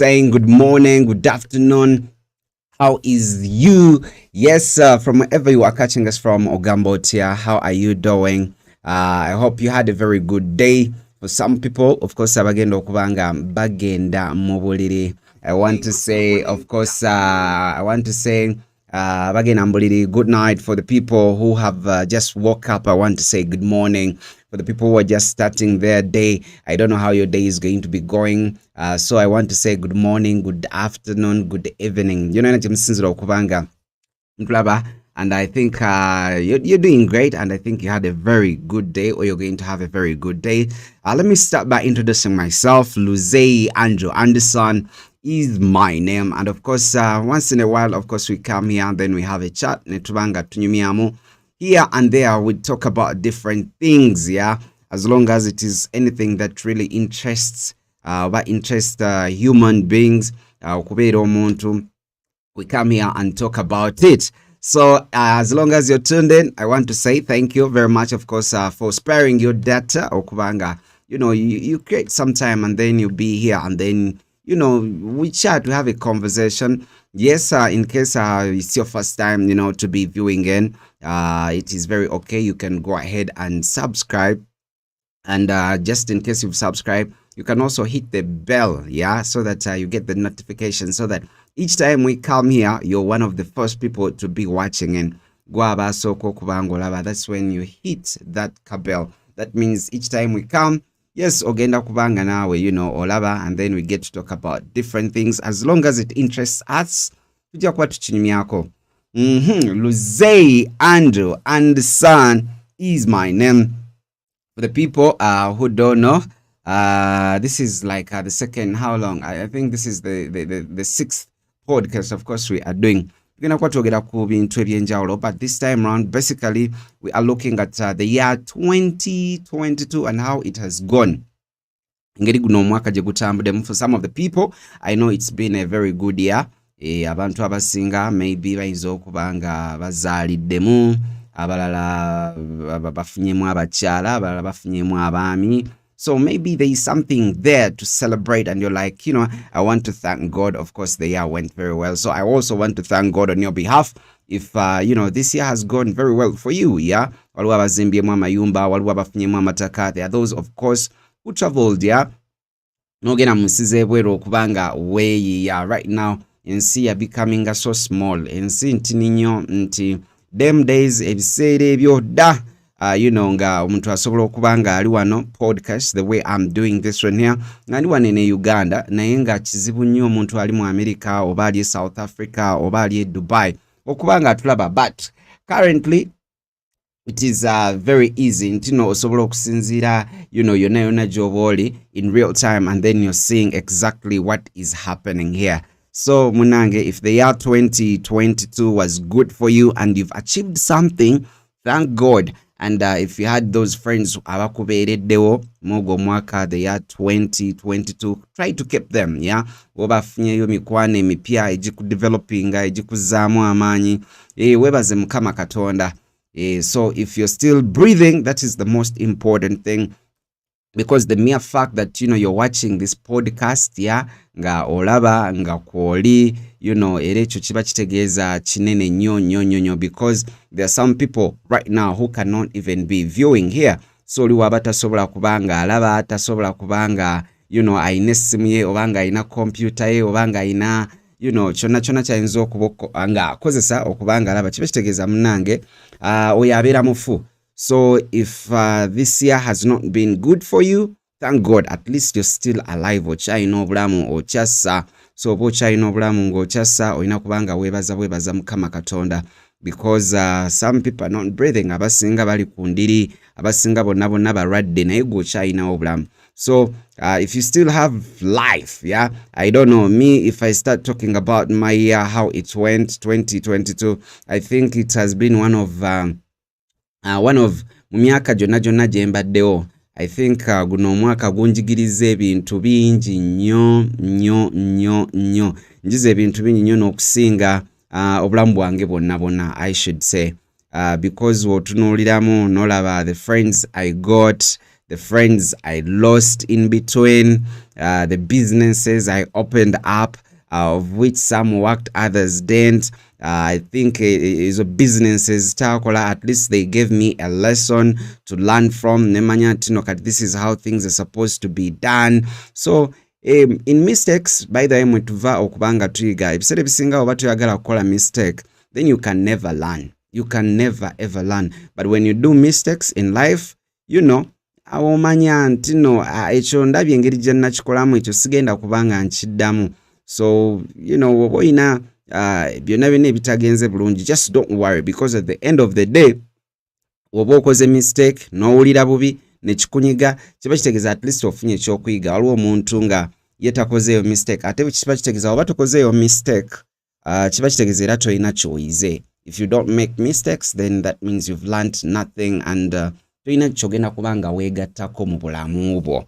saying good morning, good afternoon. How is you? Yes, from wherever you are catching us from, Ogambotia, how are you doing? I hope you had a very good day. For some people, of course, abagenda okubanga bagenda mu buliri. I want to say, of course, bagenda mu buliri. Good night for the people who have just woke up. I want to say good morning for the people who are just starting their day. I don't know how your day is going to be going. So I want to say good morning, good afternoon, good evening. You know, okubanga mkulaba, and I think you're doing great, and I think you had a very good day, or you're going to have a very good day. Let me start by introducing myself. Luzei Andrew Anderson is my name, and of course, once in a while, of course, we come here and then we have a chat. Netubanga tunyumiamu. Here and there, we talk about different things, yeah, as long as it is anything that really interests human beings. We come here and talk about it. So as long as you're tuned in, I want to say thank you very much, of course, for sparing your data. Okubanga, you create some time and then you'll be here and then, we chat, we have a conversation. Yes, in case it's your first time, to be viewing in, it is very okay. You can go ahead and subscribe. And just in case you've subscribed, you can also hit the bell, yeah, so that you get the notification, so that each time we come here, you're one of the first people to be watching. And that's when you hit that bell. That means each time we come, yes, ogenda kubanga nawe, olaba, and then we get to talk about different things as long as it interests us. Luzei Andrew Anderson is my name. For the people who don't know, this is like the second, how long? I think this is the sixth podcast, of course, we are doing. But this time around, basically, we are looking at the year 2022 and how it has gone. For some of the people, I know it's been a very good year. Abantu abasinga maybe bayinza okubanga bazaliddemu, abalala bafunyemu abakyala, abalala bafunyemu abaami. So maybe there is something there to celebrate, and you're like, I want to thank God. Of course, the year went very well. So I also want to thank God on your behalf. If, this year has gone very well for you, yeah? There are those, of course, who traveled, yeah? Right now, ensi ya becoming so small. Ensi ntininyo nti them days ebiseere ebyo da. Nga omuntu asobola okubanga ali wano podcast the way I'm doing this one here nga ndi wano ne Uganda naye nga kizibu nnyo omuntu ali mu America oba ali South Africa oba ali Dubai okubanga atulaba, but currently it is very easy ntino osobola okusinzira yona gy'oba in real time, and then you're seeing exactly what is happening here. So munange, if the year 2022 was good for you and you've achieved something, thank God. And if you had those friends abakubeereddewo mogo mwaka the year 2022, try to keep them, yeah. Obafunyeyo mikwano emipya egikudevelopinga egikuzaamu amaanyi, webaze Mukama Katonda. So if you're still breathing, that is the most important thing. Because the mere fact that you're watching this podcast, yeah, nga olaba nga kwoli, era ekyo kiba kitegeeza kinene nnyo, because there are some people right now who cannot even be viewing here. So oli waba tasobola kubanga alaba, tasobola kubanga ayina essimu ye obanga ayina computer ye obanga ayina kyonna kyayinza okuba nga akozesa okubanga alaba, kiba kitegeeza munnange oyo abeera mufu. So if this year has not been good for you, thank God, at least you're still alive. Ochayina obulamu okyassa. So oba ochayina obulamu ng'okyassa olina kubanga weebaza Mukama Katonda, because some people are not breathing. Abasinga bali ku ndiri, abasinga bonna balwadde, naye g'okyayina obulamu. So if you still have life, yeah, I don't know, me, if I start talking about my year, how it went, 2022, I think it has been one of mu myaka gyonna gye mbaddewo, I think guno omwaka gunjigiriza ebintu bingi nnyo. Njiza ebintu bingi nnyo n'okusinga obulamu bwange bwonna, I should say, because wotunuuliramu n'olaba the friends I got, the friends I lost in between, the businesses I opened up, of which some worked, others didn't. I think izo businesses takola, at least they gave me a lesson to learn from. Nemanya tino kati this is how things are supposed to be done. So in mistakes, by the way, mwetuva okubanga tuyiga ebiseera ebisinga oba tuyagala kukola mistake, then you can never learn. You can never ever learn. But when you do mistakes in life, you know, awomanya nti no ekyo ndabye engeri gye nakikolamu ekyo sigenda kubanga nkiddamu. So you know, oba oyina byonna byonna ebitagenze bulungi, just don't worry, because at the end of the day oba okoze mistake n'owulira bubi nekikunyiga, kiba kitegeeza at least ofunye ekyokuyiga. Waliwo omuntu nga yetakozeeyo mistake, ate kiba kitegeeza oba tokozeeyo mistake, kiba kitegeeza era toyina kyoyize. If you don't make mistakes, then that means you've learned nothing, and toyina kyogenda kubanga weegattako mu bulamu bwo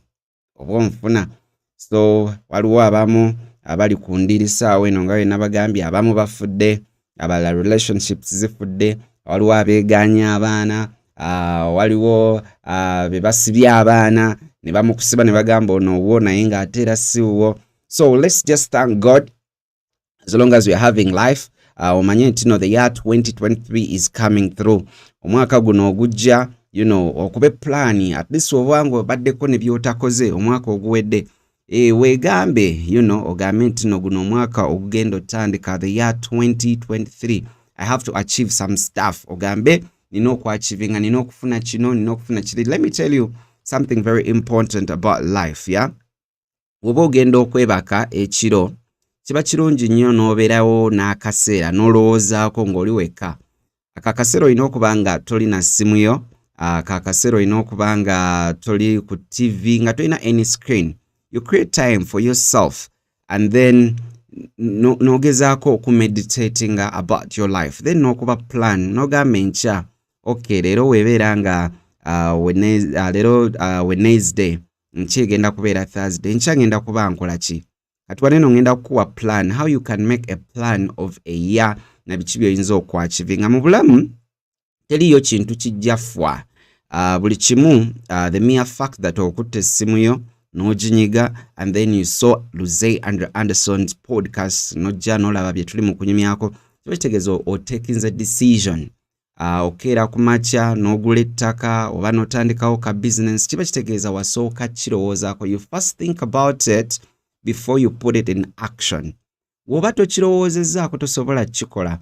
oba onfuna. So waliwo abamu abali ku ndirisaawo eno nga wena bagambye, abamu bafudde, abala relationships zifudde, waliwo abeeganya abaana, waliwo bebasibye abaana ne bamukusiba ne bagamba ono wo naye ng'ate era si wo. So let's just thank God as long as we are having life. Omanye nti no, the year 2023 is coming through. Omwaka guno ogujja, you know, okube plani, at least obwangu obaddeko ne byotakoze omwaka oguwedde, weegambe, you know, ogambe nti no guno omwaka ogugenda otandika, the year 2023 I have to achieve some stuff. Ogambe nina okwachivinga, nina okufuna kino, nina okufuna kiri. Let me tell you something very important about life, yeah? Woba ogenda okwebaka ekiro, kiba kirungi nnyo n'obeerawo n'akaseera n'olowoozaako ng'oli wekka. Akakaseera olina okuba nga toli na ssimu yo, akakaseera olina okuba nga toli ku TV, nga tolina any screen. You create time for yourself, and then nogezaako okumeditating about your life. Then n'okuba plan, n'ogamba enkya, okay, leero weebeera nga leero Wednesday, nkya egenda kubeera Thursday, nkya ngenda kuba nkola ki? Kati waneno ngenda kukuwa plan, how you can make a plan of a year, na biki by'oyinza okwachivinga mu bulamu. Teriyo kintu kijja fwa. Buli kimu, the mere fact that okutte essimu yo n'oginyiga, and then you saw Luze Anderson's podcast, n'ojja n'olaba bye tuli mu kunyumyako, kiba kitegeeza otakinze decision. Okeera ku makya n'ogula ettaka oba n'otandikawo ka business, kiba kitegeeza wasooka kirowoozaako. You first think about it before you put it in action. Woba tokirowoozezzaako tosobola kikola.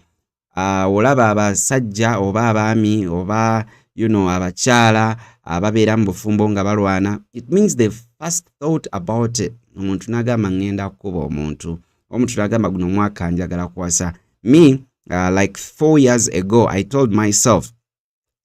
Olaba abasajja oba abaami oba you know abakyala ababeera mu bufumbo nga balwana, it means they've first thought about it. Omuntu n'agamba ngenda kukuba omuntu n'agamba guno omwaka njagala kuwasa. Me, like 4 years ago, I told myself,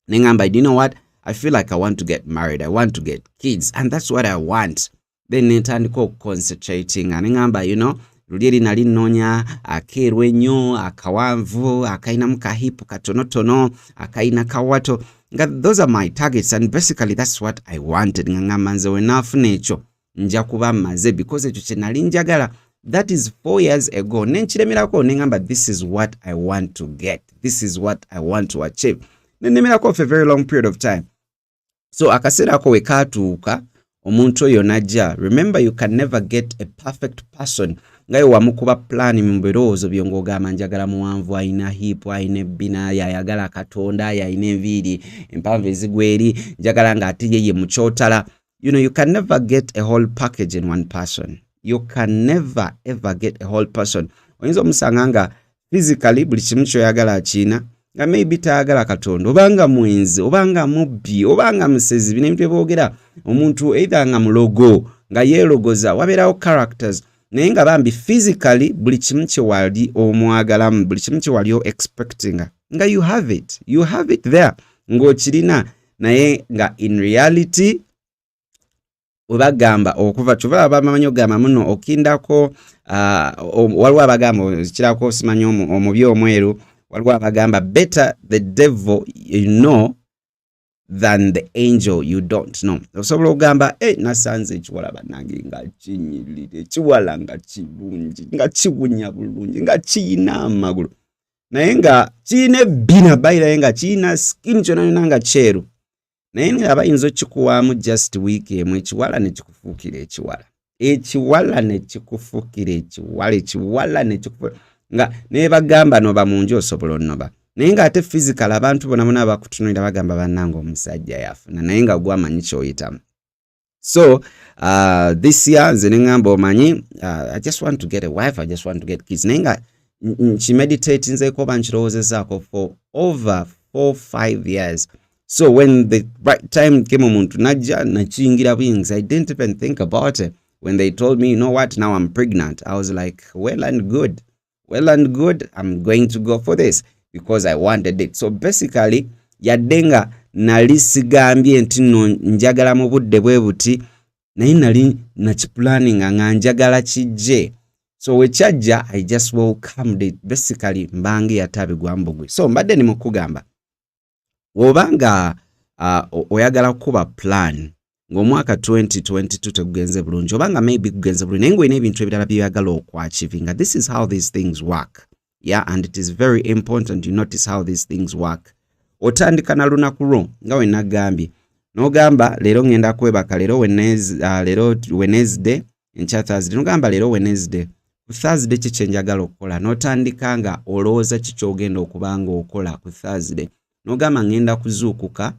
nengamba, you know what, I feel like I want to get married, I want to get kids, and that's what I want. Then netandika concentrating, and nengamba, you know, luli nali nnonya akeeru ennyo, akawanvu, akayinamu kahipu katonotono, akayina kawato. Those are my targets, and basically that's what I wanted. Ngamba nze we naafuna ekyo nja kuba maze, because ekyo kye nali njagala. That is 4 years ago. Nenkiremerako nengamba, this is what I want to get, this is what I want to achieve. Nenemerako for a very long period of time. So akaseera ako we kaatuuka, omuntu oyo najja. Remember, you can never get a perfect person ngaye wamukuba plan mu birowoozo byo ng'ogamba njagala muwanvu, ayina hip, ayina ebbina, yayagala katonda, yayina enviiri empanvu ezigweri, njagala ng'ate ye mukyotala. You know, you can never get a whole package in one person. You can never ever get a whole person. Oyinza omusanga nga physically buli kimu kyoyagala akiina, nga maybe tayagala katonda, obanga mwenzi, obanga mubbi, obanga musezi. Bino ebintu byeboogera omuntu either nga mulogo, nga yeelogoza, wabeerawo characters. Naye nga bambi physically buli kimu kye wali omwagalamu, buli kimu kye wali expecting, nga you have it there, ng'okirina. Naye nga in reality webagamba okuva kyova abamanyi ogamba muno okindako, waliwo abagamba kirako simanyi omubi omweru, waliwo abagamba better the devil you know than the angel you don't know. Osobola ogamba nasanze ekiwala bannange nga kinyirire, ekiwala nga kirungi, nga kiwunya bulungi, nga kiyina amagulu, naye nga kiyina ebbina bayiraye nga kiyina skin kyonna nga kyeru, naye nga bayinza okikuwaamu just week emu ekiwala ne kikufuukira ekiwala. ekiwala ne kikufukira ekiwala ne kikufukira nga ne bagamba noba mu nju osobola onnoba naye ng'ate physical abantu bonna abakutunuulira bagamba bannanga omusajja yafuna naye nga gwamanyi ky'oyitamu. So this year nze ne ngamba omanyi I just want to get a wife, I just want to get kids. Naye nga nkimeditate nzeeko oba nkirowoozezaako for over 4-5 years. So when the right time came omuntu najja nakiyingira buyinza, I didn't even think about it. When they told me, you know what, now I'm pregnant, I was like, well and good, I'm going to go for this because I wanted it. So basically yadde nga nali sigambye nti nno njagala mu budde bwe buti naye nali nakipulaninga nga njagala kijje. So wekyajja I just welcomed it. Basically mbange yatabigwa mbugwe. So mbadde nimukugamba wobanga oyagala kuba plan ng'omwaka 2022 tegugenze bulungi obanga maybe kugenze bulungi naye ng'olina ebintu ebirala by'oyagala okwachivinga. This is how these things work. Yeah, and it is very important you notice how these things work. Otandika na lunaku lwo nga we nagambye n'ogamba leero ngenda kwebaka leero Wednesday enkya Thursday n'ogamba leero Wednesday ku Thursday kiki njagala okukola n'otandika nga olowooza kiki ogenda okubanga okola ku Thursday n'ogamba ngenda kuzuukuka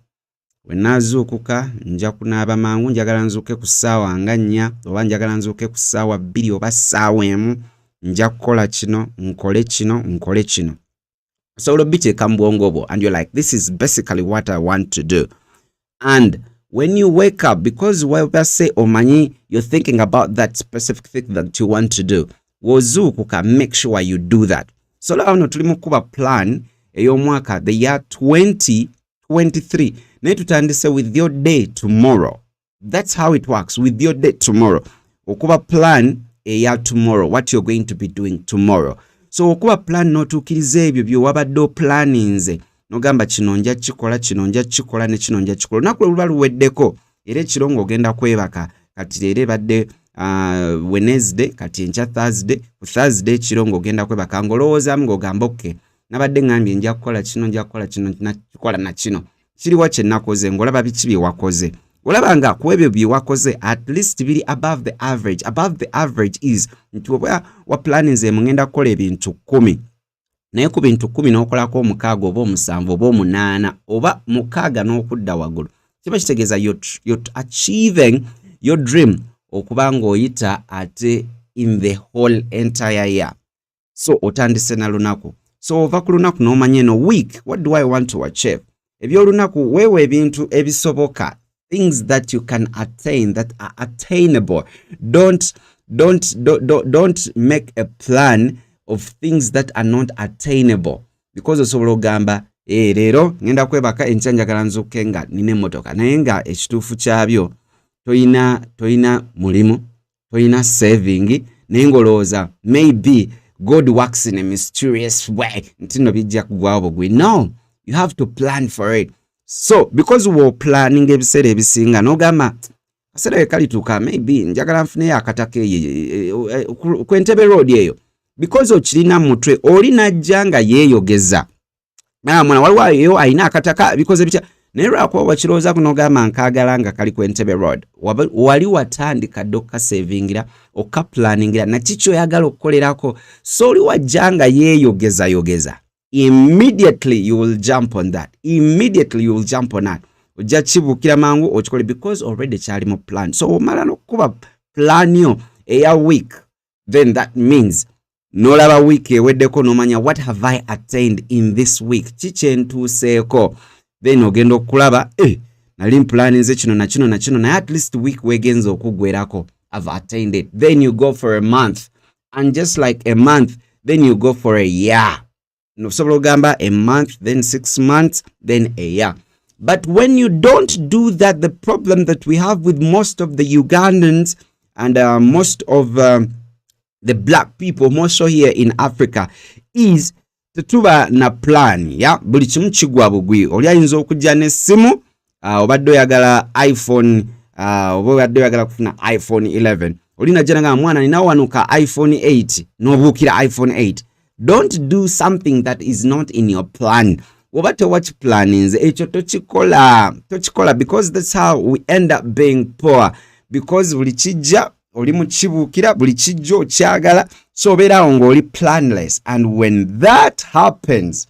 we nazuukuka nja kunaaba mangu njagala nzuuke ku ssaawa nga 4 oba njagala nzuuke ku ssaawa 2 oba ssaawa 1 nja kukola kino nkole kino. So it'll be taken bwongo and you're like, this is basically what I want to do. And when you wake up, because when we say omanyi, you're thinking about that specific thing that you want to do. Wozukuka, make sure you do that. So lano tulimo kuba plan ey'omwaka the year 2023. Ne tutandise with your day tomorrow. That's how it works, with your day tomorrow. Okuba plan eya tomorrow, what you're going to be doing tomorrow. So okuba plan n'otuukiriza ebyo by'owabadde planinze n'ogamba kino nja kikola ne kino nja kikola olunaku luba luweddeko era ekiro ng'ogenda kwebaka kati leero ebadde Wednesday kati enkya Thursday ku Thursday ekiro ng'ogenda kwebaka ng'olowoozaamu ng'ogamba okay nabadde ngambye nja kukola kino nakikola na kino kiriwa kye nakoze ng'olaba biki bye wakoze olaba nga ku ebyo bye wakoze at least biri above the average. Above the average is nti oba wa planinze mugenda kukola ebintu 10 naye ku bintu 10 n'okolako 6 oba 7 oba 8 oba 6 n'okudda waggulu kiba kitegeeza you're achieving your dream okuba ng'oyita ate in the whole entire year. So otandise na lunaku. So ova ku lunaku n'omanya eno week what do I want to achieve? Ebyolunaku weewe ebintu ebisoboka, things that you can attain, that are attainable. Don't make a plan of things that are not attainable, because osobola ogamba leero ngenda kwebaka enkya njagala nzuuke nga nina emmotoka naye nga ekituufu kyabyo toyina mulimu, toyina saving, naye ng'olowooza maybe God works in a mysterious way nti no bijja kugwawo bugwi. No, you have to plan for it. So because we planning ebiseera ebisinga n'ogamba kaseera wekalituuka maybe njagala nfuneyo akataka ku Entebbe road eyo, because okirina mutwe oli najja nga yeeyogeza mwana waliwo eyo alina akataka bikoze bitya naye lwakuba wakirowoozaako n'ogamba nkaagala nga kali ku Entebbe road wali watandika dde okukasevingira okukaplaningira naki kyoyagala okukolerako, so oli wajja nga yeeyogeza immediately you will jump on that. Ojja kibukira mangu okikole because already kyali mu plan. So omala n'okuba plan yo eya week, then that means n'olaba week eweddeko n'omanya what have I attained in this week, kiki ntuuseeko, then ogenda okulaba nali planinze kino na kino naye at least week wegenza okuggwerako I've attained it. Then you go for a month, and just like a month then you go for a year. No, so gamba a month, then 6 months, then a year. But when you don't do that, the problem that we have with most of the Ugandans and most of the black people, more so here in Africa, is tetuba na plan. Yeah, buli kimu kigwa bugwi. Oli ayinza okujja n'essimu, obadde oyagala iPhone, oba obadde oyagala kufuna iPhone 11. Oli najja nga mwana nina wanuka iPhone 8, n'obuukira iPhone 8. Don't do something that is not in your plan. What plan is tochikola, because that's how we end up being poor. Because ulichija oli mu kibuukira buli kijjo kyagala so obeerawo ng'oli planless, and when that happens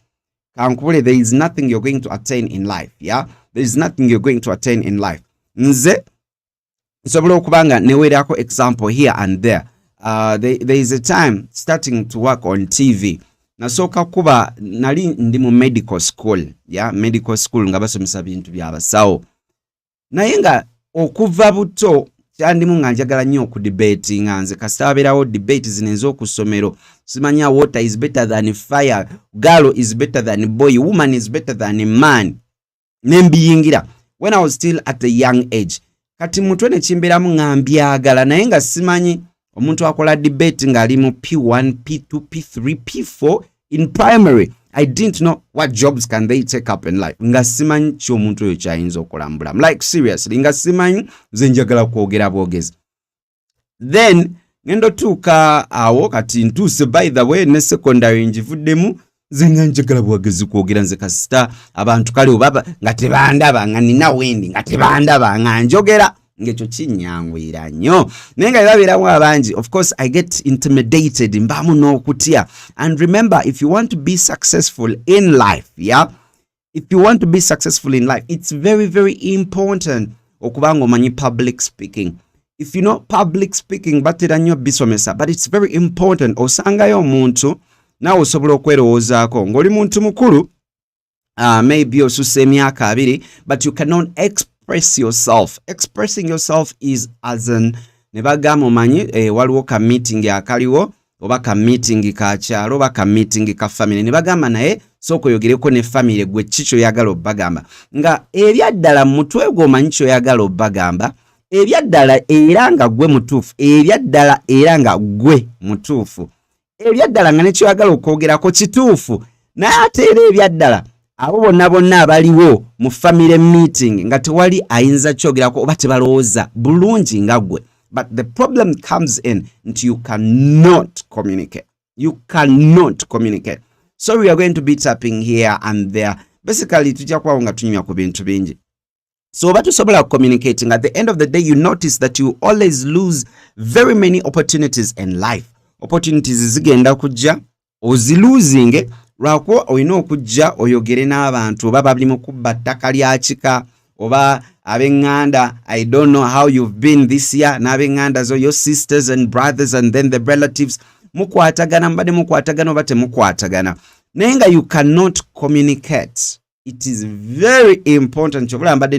kankubule, there is nothing you're going to attain in life. Yeah, there is nothing you're going to attain in life. Nze nsobola okubanga neweerako example here and there. There is a time starting to work on TV. Nasooka kuba nali ndi mu medical school. Yeah, medical school nga basomesa bintu by'abasawo. Naye nga okuva buto kyandimu nga njagala nnyo okudebate nga nze kasita abeerawo debate zino ez'okusomero simanya water is better than fire, girl is better than boy, woman is better than man. Nembiyingira when I was still at a young age. Kati mutwe ne kimbeeramu nga mbyagala naye nga simanyi omuntu akola debate nga ali mu P1, P2, P3, P4 in primary. I didn't know what jobs can they take up in life. Nga simanyi ky'omuntu oyo kyayinza okola mu bulamu. Like seriously, nga simanyi nze njagala kwogera bwogezi. Then ngendo tuuka awo kati ntuuse by the way ne secondary njivuddemu nze nga njagala bwogezi kwogera nze kasita abantu kale obaba nga tebandaba nga nina wendi nga tebandaba nga njogera ngekyo kinyangwira nnyo naye nga babeeramu abangi. Of course I get intimidated, mbamu n'okutya. And remember, if you want to be successful in life, yeah, if you want to be successful in life, it's very very important okubanga omanyi public speaking. If you know public speaking batera nnyo bisomesa, but it's very important osangayo omuntu nawe osobola okwerowoozaako ng'oli muntu mukulu, maybe osusse emyaka 2, but you cannot express yourself. Expressing yourself is as an nebagamba omanyi waliwo ka meeting akaliwo oba ka meeting ka kyalo oba ka meeting ka family nebagamba naye soko yogereko ne family gwe kicho yagala obagamba nga ebyaddala mutwe gwo omanyi kyo yagala obagamba ebyaddala era nga gwe mutuufu ebyaddala era nga gwe mutuufu ebyaddala nga nekyo yagala okwogerako kituufu naye ate era ebyaddala abo bonna abaliwo mu family meeting nga tewali ayinza kyogerako oba tebalowooza bulungi nga gwe. But the problem comes in until you cannot communicate. You cannot communicate. So we are going to be tapping here and there. Basically, tujja kubawo nga tunyumya ku bintu bingi. So oba tusobola communicating, at the end of the day you notice that you always lose very many opportunities in life. Opportunities zigenda kujja oziluzinge lwako olina okujja oyogere n'abantu oba bali mu kubba ttaka lya kika oba abenganda. I don't know how you've been this year. N'abenganda zo your sisters and brothers and then the relatives mukwatagana mbade mukwatagana oba temukwatagana naye nga you cannot communicate. It is very important kyobula mbade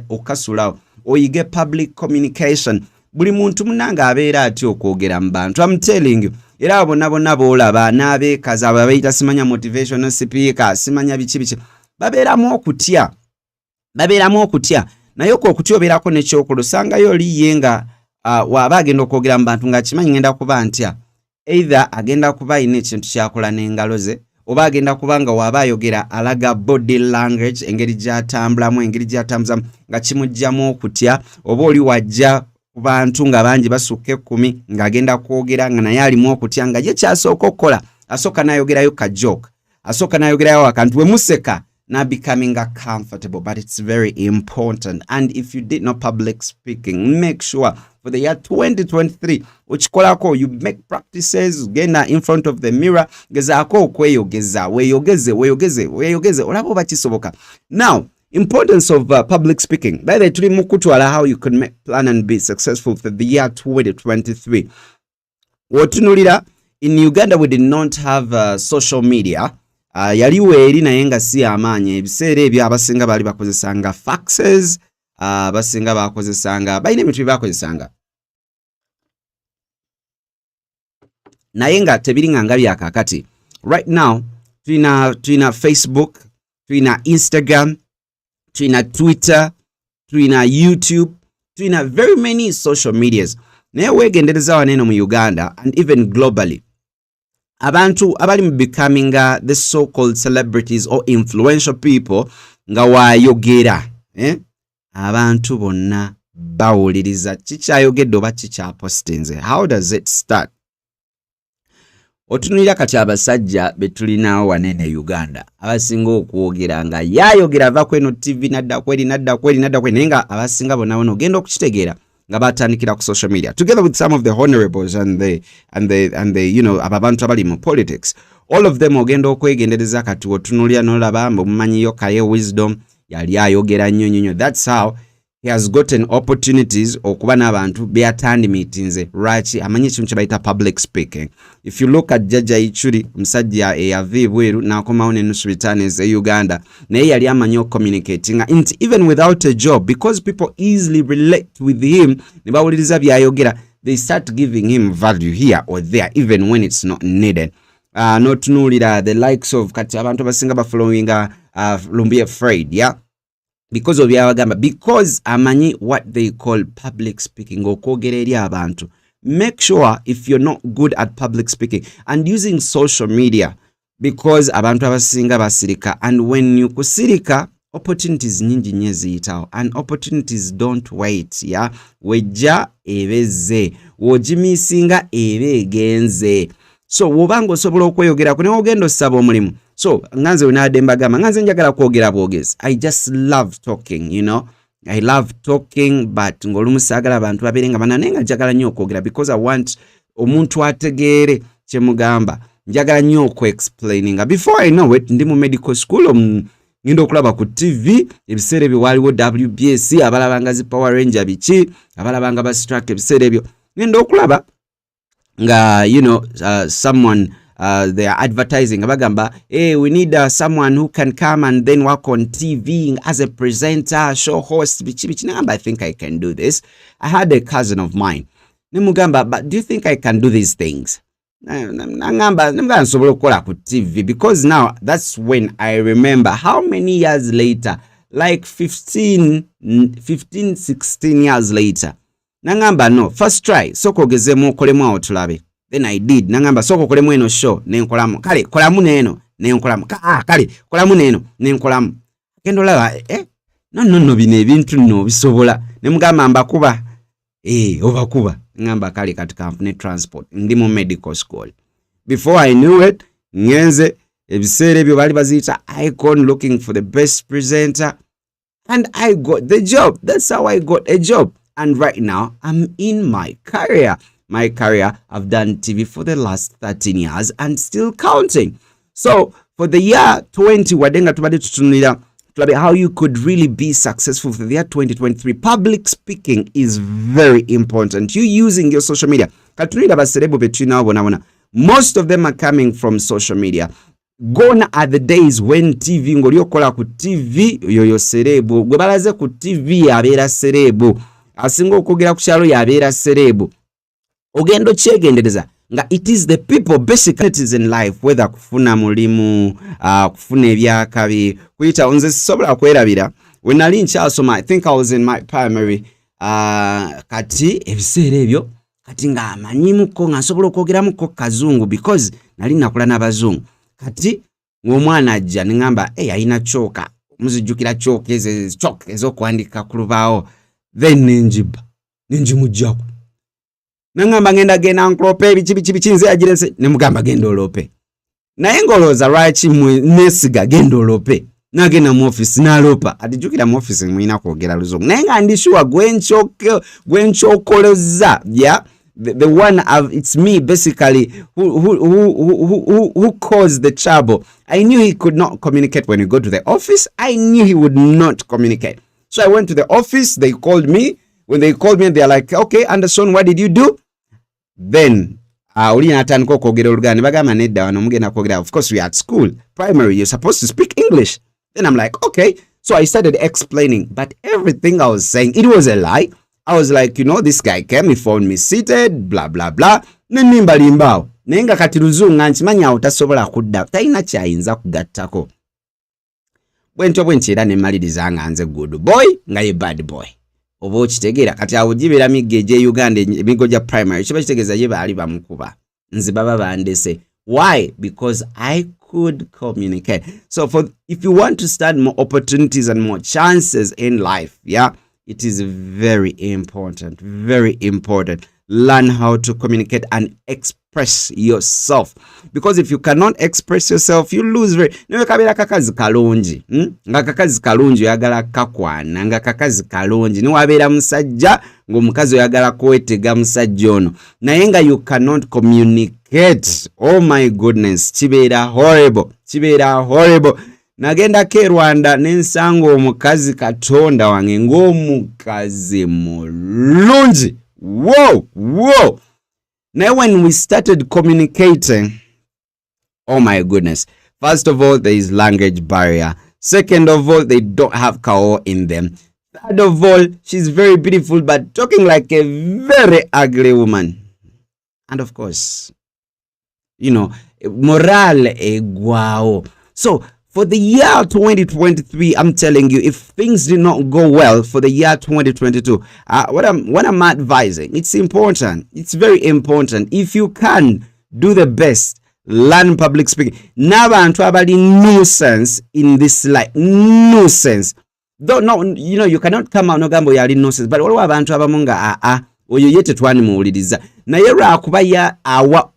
okasulawo oyige public communication. Buli muntu munanga abeera ati okwogera mu bantu. I'm telling you. Era bonna boolaba n'abeekazi abo abayita simanya motivational speaker simanya biki babeeramu okutya naye okutya obeerako n'ekyokola osangayo oli ye nga waaba agenda okwogera mu bantu ng'akimanyi ngenda kuba ntya either agenda kuba ayina ekintu kyakola n'engalo ze oba agenda kuba nga waaba ayogera alaga body language engeri gy'atambulamu engeri gy'atambuzamu nga kimugjamu okutya oba oli wajja ku bantu nga bangi basukka 10 ng'agenda kwogera nga naye alimu okutya nga ye kyasooka okukola asooka n'ayogerayo ka joke asooka n'ayogerayo akantu we museka now becoming comfortable. But it's very important. And if you did not public speaking, make sure for the year 2023 uchikolako you make practices genda in front of the mirror gezako kweyogeza weyogeze olabo bakisoboka. Now importance of public speaking. By the tuli mukutwala how you can make plan and be successful for the year 2023. Wotunulira in Uganda we did not have social media. Yaliwo eri naye nga si amaanyi ebiseera ebyo abasinga bali bakozesanga faxes abasinga bakozesanga balina ebintu bakozesanga naye nga tebiri nga byakakati. Right now tulina Facebook, tulina Instagram, tulina Twitter, tulina YouTube, tulina very many social medias. Naye weegendereza waneno mu Uganda and even globally abantu abali becoming the so-called celebrities or influential people nga wayogera abantu bonna bawuliriza kikyayogedde oba kikyapostinze. How does it start? Otunulira kati abasajja betulinawo wanene Uganda abasinga okwogera nga yayogera ava kweno TV nadda kweri naye nga abasinga bonna ogenda okukitegeera nga batandikira ku social media together with some of the honorables and the you know abantu abali mu politics. All of them ogenda okwegendereza kati otunulya n'olaba mumanyiyo Kaye Wisdom yali ayogera nnyo. That's how he has gotten opportunities okuba n'abantu beatandi meetings right amanyi ekintu kye bayita public speaking. If you look at Jajja Ichuri musajja eyava ebweru n'akomawo n'ennusu returns e Uganda naye yali amanyi communicating and even without a job because people easily relate with him ne bawuliriza byayogera they start giving him value here or there even when it's not needed. Notunuulira the likes of kati abantu abasinga bafollowinga Lumbi Afraid, yeah, because of byabagamba because amanyi what they call public speaking okwogera eri abantu. Make sure if you're not good at public speaking and using social media because abantu abasinga basirika and when you kusirika opportunities nyingi nye ziyitawo and opportunities don't wait, yeah, wejja ebeze wojimisinga ebe egenze. So wobanga osobola okweyogera ne ogenda osaba omulimu. So nganze unade mbagamba nganze njagala kwogera bwogezi. I just love talking, you know. I love talking but ngolumu sagala abantu baberenga bananenga njagala nnyo okwogera because I want omuntu ategeere kye mugamba. Njagala nnyo explaining. Before I know it ndi mu medical school ngindo okulaba ku TV ebiseera ebyo waliwo WBS abalabanga zi Power Ranger biki abalabanga ba Struck ebiseera ebyo ngindo okulaba nga you know someone they are advertising abagamba hey we need someone who can come and then work on TV as a presenter show host bichi namba I think I can do this. I had a cousin of mine nimugamba but do you think I can do these things nangamba nsobola okukola ku TV because now that's when I remember how many years later like 15 16 years later nangamba no first try soko gezemu okolemu awo tulabe. Then I did nangamba soko kolemu eno show nenkolamu kale kolamu neno nenkolamu kale kolamu neno nenkolamu kendola no bine ebintu no bisobola nemugamba mbakuba obakuba ngamba kale kati company transport ndi mu medical school. Before I knew it ngenze ebiseera ebyo bali bazita icon looking for the best presenter and I got the job. That's how I got a job. And right now, I'm in my career. My career, I've done TV for the last 13 years and still counting. So, for the year 20, wadenga tubade tutunira how you could really be successful for the year 2023. Public speaking is very important. You using your social media. Katunira baserebo betwina wona. Most of them are coming from social media. Gone are the days when TV ngoli okola ku TV yoyo serebo. Gwe balaze ku TV abera serebo. Asinga okugera ku kyalo yabeera serebo ogendo kyegendereza nga it is the people basically it is in life whether kufuna mulimu kufuna ebyakabi kuyita nze sobola kwerabira when I nkyasoma I think I was in my primary kati ebiseera ebyo kati nga amanyimuko nga nsobola okwogeramuko kazungu because nali nakula n'abazungu kati ng'omwana ajja ningamba ayina choka muzijjukira choka ezokwandika ku lubaawo. Then ninjimujjako nangamba ngenda gena nklope bichi nze agirense nemugamba genda olope naye ngoloza lwaki nesiga genda olope nagenda mu office nalopa atijukira mu office mwina kwogera luzungu naye nga ndishuwa gwenchokoleza yeah the one of it's me basically who caused the trouble. I knew he could not communicate when we go to the office. I knew he would not communicate. So I went to the office, they called me. When they called me, they're like, okay, Anderson, what did you do? Then, of course, we are at school, primary, you're supposed to speak English. Then I'm like, okay. So I started explaining, but everything I was saying, it was a lie. I was like, you know, this guy came, he found me seated, blah, blah, blah. Nenimba limbao. Nenga katiruzunga nchimanya utasobola kudda. Taina chayinza kugattako. Bwenchera ne maliriza nga nze good boy nga ye bad boy. Oba okitegeera kati awo gibera miggeje Uganda emigo gya primary kiba kitegeeza ye baali bamukuba nze baba bandese. Why? Because I could communicate. So if you want to start more opportunities and more chances in life, yeah, it is very important learn how to communicate and express yourself, because if you cannot express yourself you lose very. Niwe kabira kakazi kalungi nga kakazi kalungi oyagala kakwana nga kakazi kalungi niwabeera musajja ng'omukazi oyagala kwetega musajja ono naye nga you cannot communicate. Oh my goodness, kibeera horrible. Nagendako e Rwanda nensanga omukazi Katonda wange ng'omukazi mulungi. Whoa. Now when we started communicating, oh my goodness, first of all there is language barrier, second of all they don't have kao in them, third of all she's very beautiful but talking like a very ugly woman, and of course morale egwao. So for the year 2023, I'm telling you, if things did not go well for the year 2022, what I'm advising, it's important. It's very important. If you can, do the best. Learn public speaking. N'abantu abali nuisance in this life. Nuisance. Though no, you cannot come out no gambo yali nuisance. But waliwo abantu abamu nga oyo yete twani muwuliriza. Naye lwakuba ya awa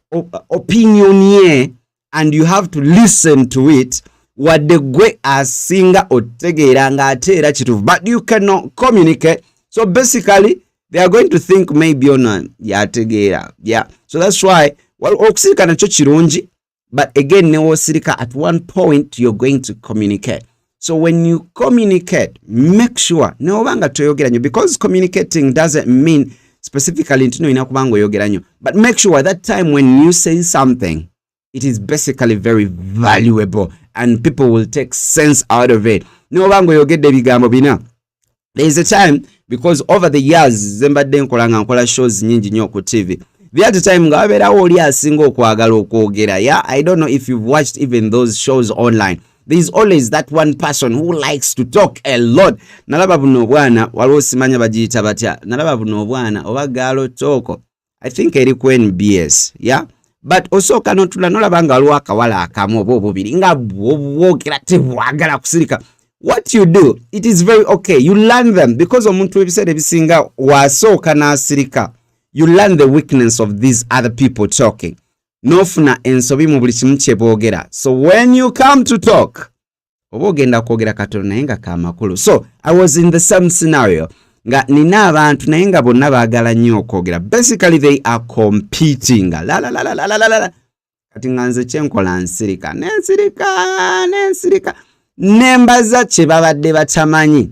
opinion ye, and you have to listen to it. Wadde gwe asinga otegeera nga ate era kituufu, but you cannot communicate. So basically they are going to think maybe ona yategeera. Yeah, so that's why okusirika nakyo kirungi, but again newosirika at one point you're going to communicate. So when you communicate, make sure neobanga toyogera nnyo, because communicating doesn't mean specifically nti no inakubanga oyogera nnyo, but make sure that time when you say something, it is basically very valuable and people will take sense out of it. Neobanga oyogedde ebigambo bina. There is a time, because over the years zembadde nkola shows nyingi nnyo ku TV. The other time nga wabeerawo oli asinga okwagala okwogera. Yeah, I don't know if you've watched even those shows online. There is always that one person who likes to talk a lot. Nalaba buno bwana waliwo simanya bagiyita batya. Nalaba buno bwana oba gaalo toko. I think eri ku NBS. Yeah. But also kanotula nolaba nga waliwo akawala akamu oba obubiri nga bwogera tebwagala kusirika. What you do, it is very okay. You learn them, because omuntu ebiseera ebisinga wasooka n'asirika. You learn the weakness of these other people talking. Nofuna ensobi mu buli kimu kye boogera. So when you come to talk, oba ogenda kwogera katono naye nga kamakulu. So I was in the same scenario. Nga nina abantu naye nga bonna baagala nnyo okwogera. Basically they are competing. La. Kati nga nze kyenkola nsirika. Nensirika. Nembaza kye babadde batamanyi.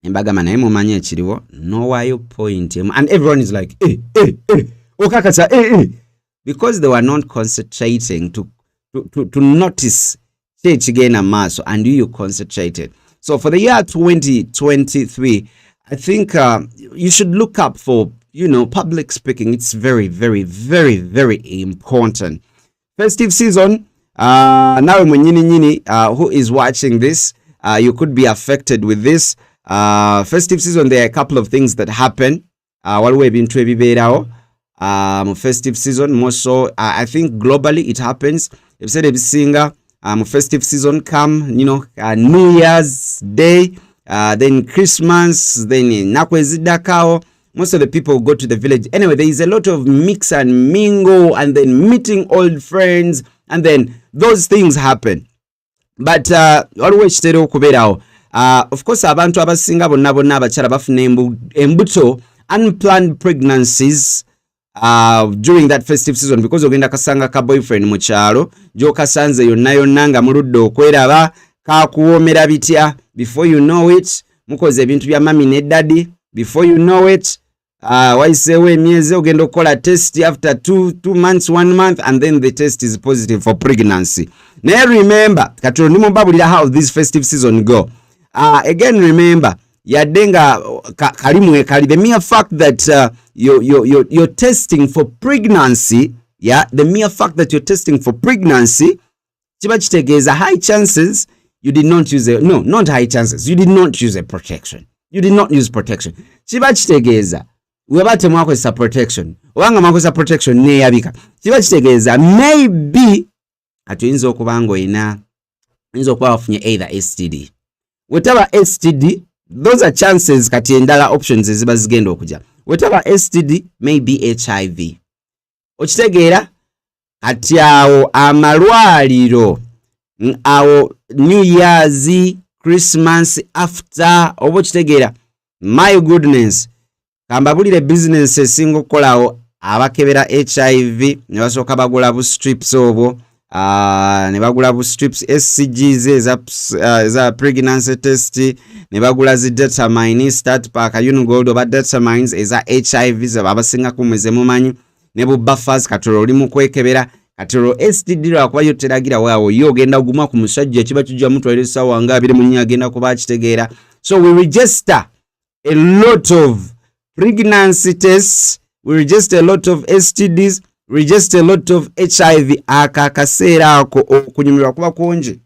Embagama naye mumanyi ekiriwo. Nowaayo point. And everyone is like, okakasa, because they were not concentrating to notice kigenda maaso, and you concentrated. So for the year 2023, I think you should look up for, public speaking. It's very, very, very, very important. Festive season, now who is watching this, you could be affected with this. Festive season, there are a couple of things that happen. Festive season, more so, I think globally it happens. If said a singer, festive season come, New Year's Day, then Christmas, then Nakwezidakao. Most of the people go to the village. Anyway, there is a lot of mix and mingle, and then meeting old friends, and then those things happen. But always kitera okubeerawo. Of course, abantu abasinga bonna abakyala bafuna embuto, unplanned pregnancies during that festive season, because ogenda kasanga ka boyfriend mu kyalo gy'okasanze yonna nga muludde okweraba kakuwoomera bitya. Before you know it, mukoze ebintu bya mami ne daddy. Before you know it, wayiseewo emyezi ogenda okukola test after 2 months, 1 month, and then the test is positive for pregnancy. Now remember, katono nimubabulira how this festive season go. Again, remember, yadenga kalimu kali, the mere fact that you're testing for pregnancy, the mere fact that you're testing for pregnancy, kiba kitegeeza high chances you did not use not high chances, you did not use a protection. You did not use protection. Kiba kitegeeza webate mwakozesa protection, obanga mwakozesa protection neyabika, kiba kitegeeza maybe atuyinza okuba nga oyina, oyinza okuba wafunye either STD. Whatever STD, those are chances kati endala options eziba zigenda okujja. whatever STD may be HIV. Okitegeera kati awo amalwaliro awo New Year's, Christmas after oba okitegeera, my goodness, kambabulire business esinga okukolawo abakebera HIV ne basooka bagula bu strips obwo, ne bagula bu strips SCGs eza pregnancy test, ne bagula zi determine start pack Unigold oba determines eza HIV abasinga kumweze mumanyi, ne bu buffers katolo oli mu kwekebera katolo STD lwakuba yo teragira waawo yo ogenda oguma ku musajja kiba kijja mutwalira essaawa nga 2 munnya agenda kuba kitegeera. So we register a lot of pregnancy tests, we register a lot of STDs, we register a lot of HIV akaseera ako okunyumirwa kuba kungi.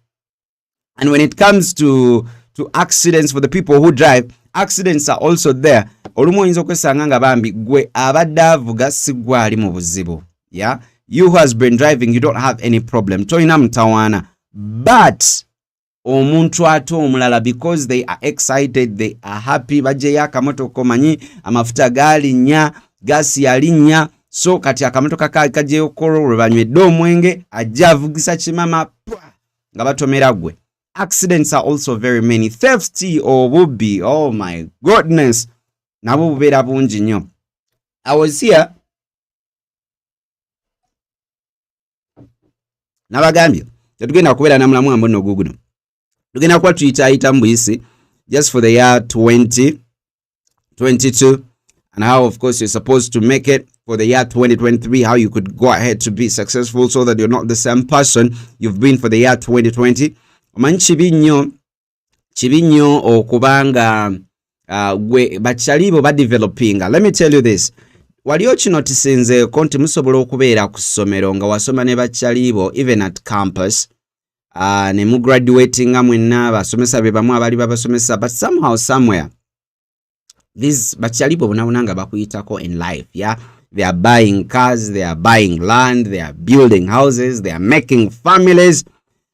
And when it comes to accidents for the people who drive, accidents are also there. Olumu oyinza okwesanga nga bambi gwe abadde avuga si gwali mu buzibu. Yeah? You who has been driving, you don't have any problem. Toyina mutawaana. But omuntu ate omulala, because they are excited, they are happy, bajjeyo akamotoka manyi amafuta galinnya, gasi yalinnya, so kati akamotoka kajjeyo kolo lwebanywedde omwenge ajja avugisa kimama nga batomera gwe. Accidents are also very many. Theft obubbi, oh my goodness, nabo bubeera bungi nnyo. I was here nabagambye tetugenda kubeera namulamu ambo no guguno, tugenda kuba tuyitaayita mu buyisi just for the year 2022 and how of course you're supposed to make it for the year 2023, how you could go ahead to be successful so that you're not the same person you've been for the year 2020. Omanyi kibi nnyo okubanga gwe bakyalibo ba developing. Let me tell you this. Wali okinotisinzeeko nti musobola okubeera ku ssomero nga wasoma ne bakyalibo even at campus, ne mu graduating nga mwenna basomesa be bamu abali babasomesa, but somehow somewhere these bakyalibo bonabona nga bakuyitako in life. Yeah, they are buying cars, they are buying land, they are building houses, they are making families.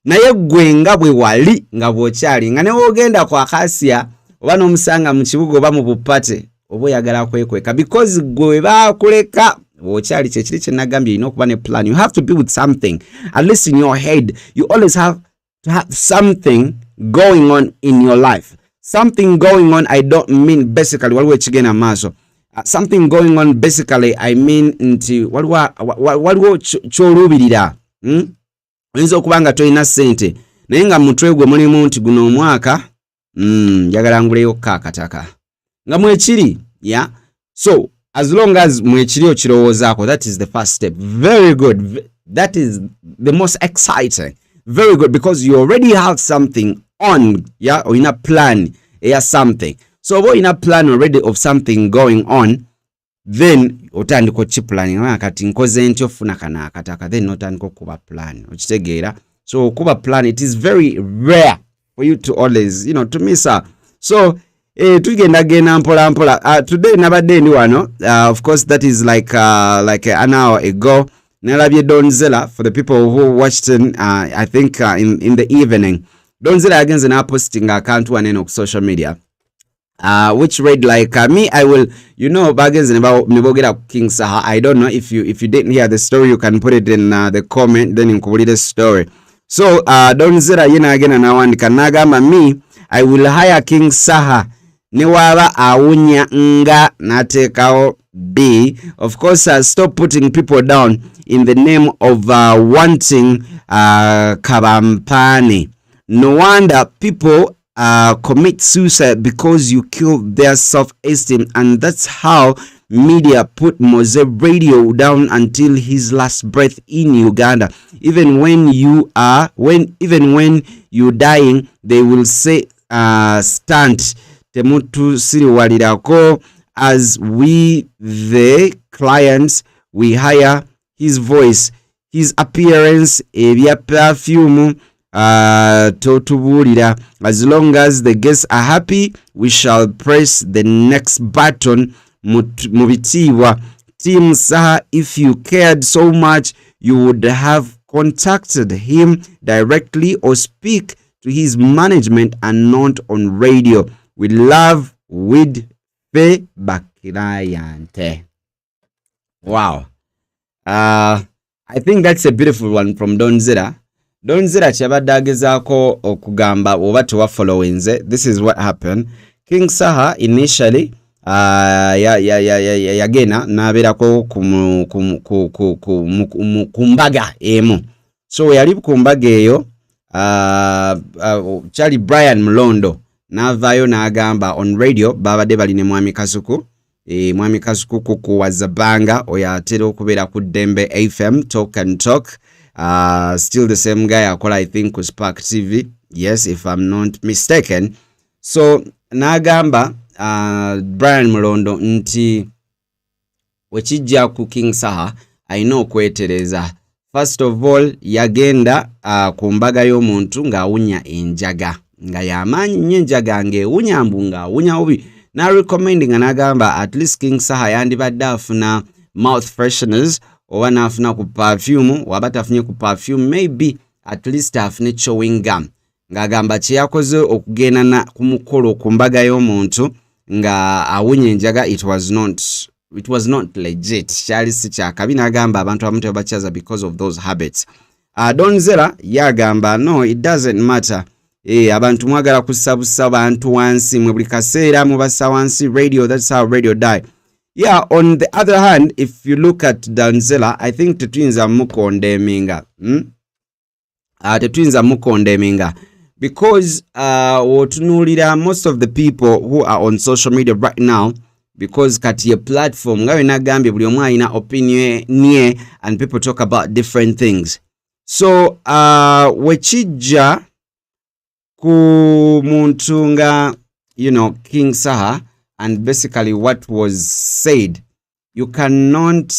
Naye gwe nga bwe wali nga bw'okyali nga ne wogenda kwa Akasia oba n'omusanga mu kibuga oba mu bupate oba oyagala kwekweka, because gwe baakuleka bw'okyali kyekiri kye nagambye olina okuba ne plan. You have to be with something at least in your head. You always have to have something going on in your life. Something going on, I don't mean basically waliwo ekigenda maaso. Something going on basically I mean nti waliwo ky'oluubirira. Oyinza okuba nga tolina ssente naye nga mutwe gwe mulimu nti guno omwaka njagala nguleyo kakataka nga mwekiri. Yeah, so as long as mwekiri okirowoozaako, that is the first step. Very good. That is the most exciting. Very good, because you already have something on. Yeah, or in a plan, yeah, something. So oba in a plan already of something going on, then otandika okiplanning kati nkoze ntyo ofuna kana akataka, then otandika okuba plan. Okitegeera? So okuba plan, it is very rare for you to always, to miss out. So tugenda genda mpola mpola. Today nabadde ndi wano, of course that is like an hour ago. Nalabye Donzella, for the people who watched I think in the evening. Donzella agenze na posting account one on social media. Which read like me, I will, bagenze nebogera King Saha. I don't know if you didn't hear the story, you can put it in the comment, then include the story. So Donzella yena agena nawandika nagamba, me, I will hire King Saha newaba awunya nga natekawo B. Of course, stop putting people down in the name of wanting kabampani. No wonder people commit suicide because you kill their self-esteem, and that's how media put Mose Radio down until his last breath in Uganda. Even when you're dying, they will say stunt temutu siriwalirako. As we, the clients, we hire his voice, his appearance, ebya perfume, totubulira. As long as the guests are happy, we shall press the next button. Mubitiwa. Team Saha, if you cared so much, you would have contacted him directly or speak to his management and not on radio. We love with back client. Wow. I think that's a beautiful one from Donzera. Donzera kyabadde agezaako okugamba oba tewafollowinze. This is what happened. King Saha initially yagenda n'abeerako ku mbaga emu. So yali ku mbaga eyo Charlie Brian Mulondo n'avaayo n'agamba on radio babadde bali ne Mwami Kasuku. Mwami Kasuku kukuwaza banga oyo atera okubeera ku Dembe FM Talk and Talk. Still the same guy akola I think ku Spark TV. Yes, if I'm not mistaken. So n'agamba Brian Mulondo nti wekijja ku King Saha alina okwetereza. First of all yagenda ku mbaga y'omuntu ng'awunya enjaga nga y'amaanyi nnyo enjaga ng'ewunya mbu ng'awunya obi. Na recommending anagamba at least King Saha yandibadde afuna mouth fresheners oba n'afuna ku perfume waba tafunye ku perfume maybe at least afune chewing gum ng'agamba kye yakoze okugenda ku mukolo ku mbaga y'omuntu nga awunya enjaga it was not legit. Kyali si kyakabi n'agamba abantu abamu tebakyaza because of those habits. Donzera yagamba no it doesn't matter. Abantu mwagala kusabusa bantu wansi mwe buli kaseera mubasa wansi radio. That's how radio died. Yeah, on the other hand, if you look at Donzera, I think tetuyinza mukondeminga. Tetuyinza mukondeminga because otunulira most of the people who are on social media right now because kati ye platform nga wena gambye buli omu alina opinion nye and people talk about different things. So wekijja ku muntu nga King Saha and basically what was said, you cannot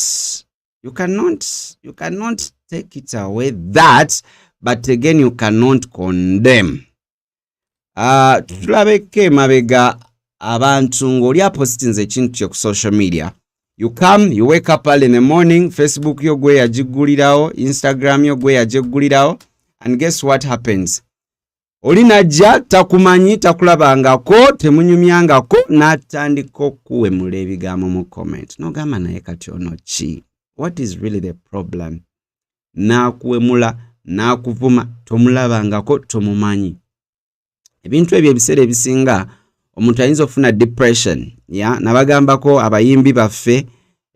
take it away that, but again you cannot condemn. Tulabeke mabega abantu ng'oli apostinze ekintu kyo ku social media. You come, you wake up early in the morning, Facebook yo gwe yagigulirawo, Instagram yo gwe yagigulirawo, and guess what happens? Oli najja takumanyi takulabangako temunyumyangako n'atandika okuwemula ebigambo mu comment. N'ogamba naye kati ono ki? What is really the problem? N'akuwemula n'akuvuma tomulabangako tomumanyi. Ebintu ebyo ebiseera ebisinga omuntu ayinza okufuna depression. Nabagambako abayimbi baffe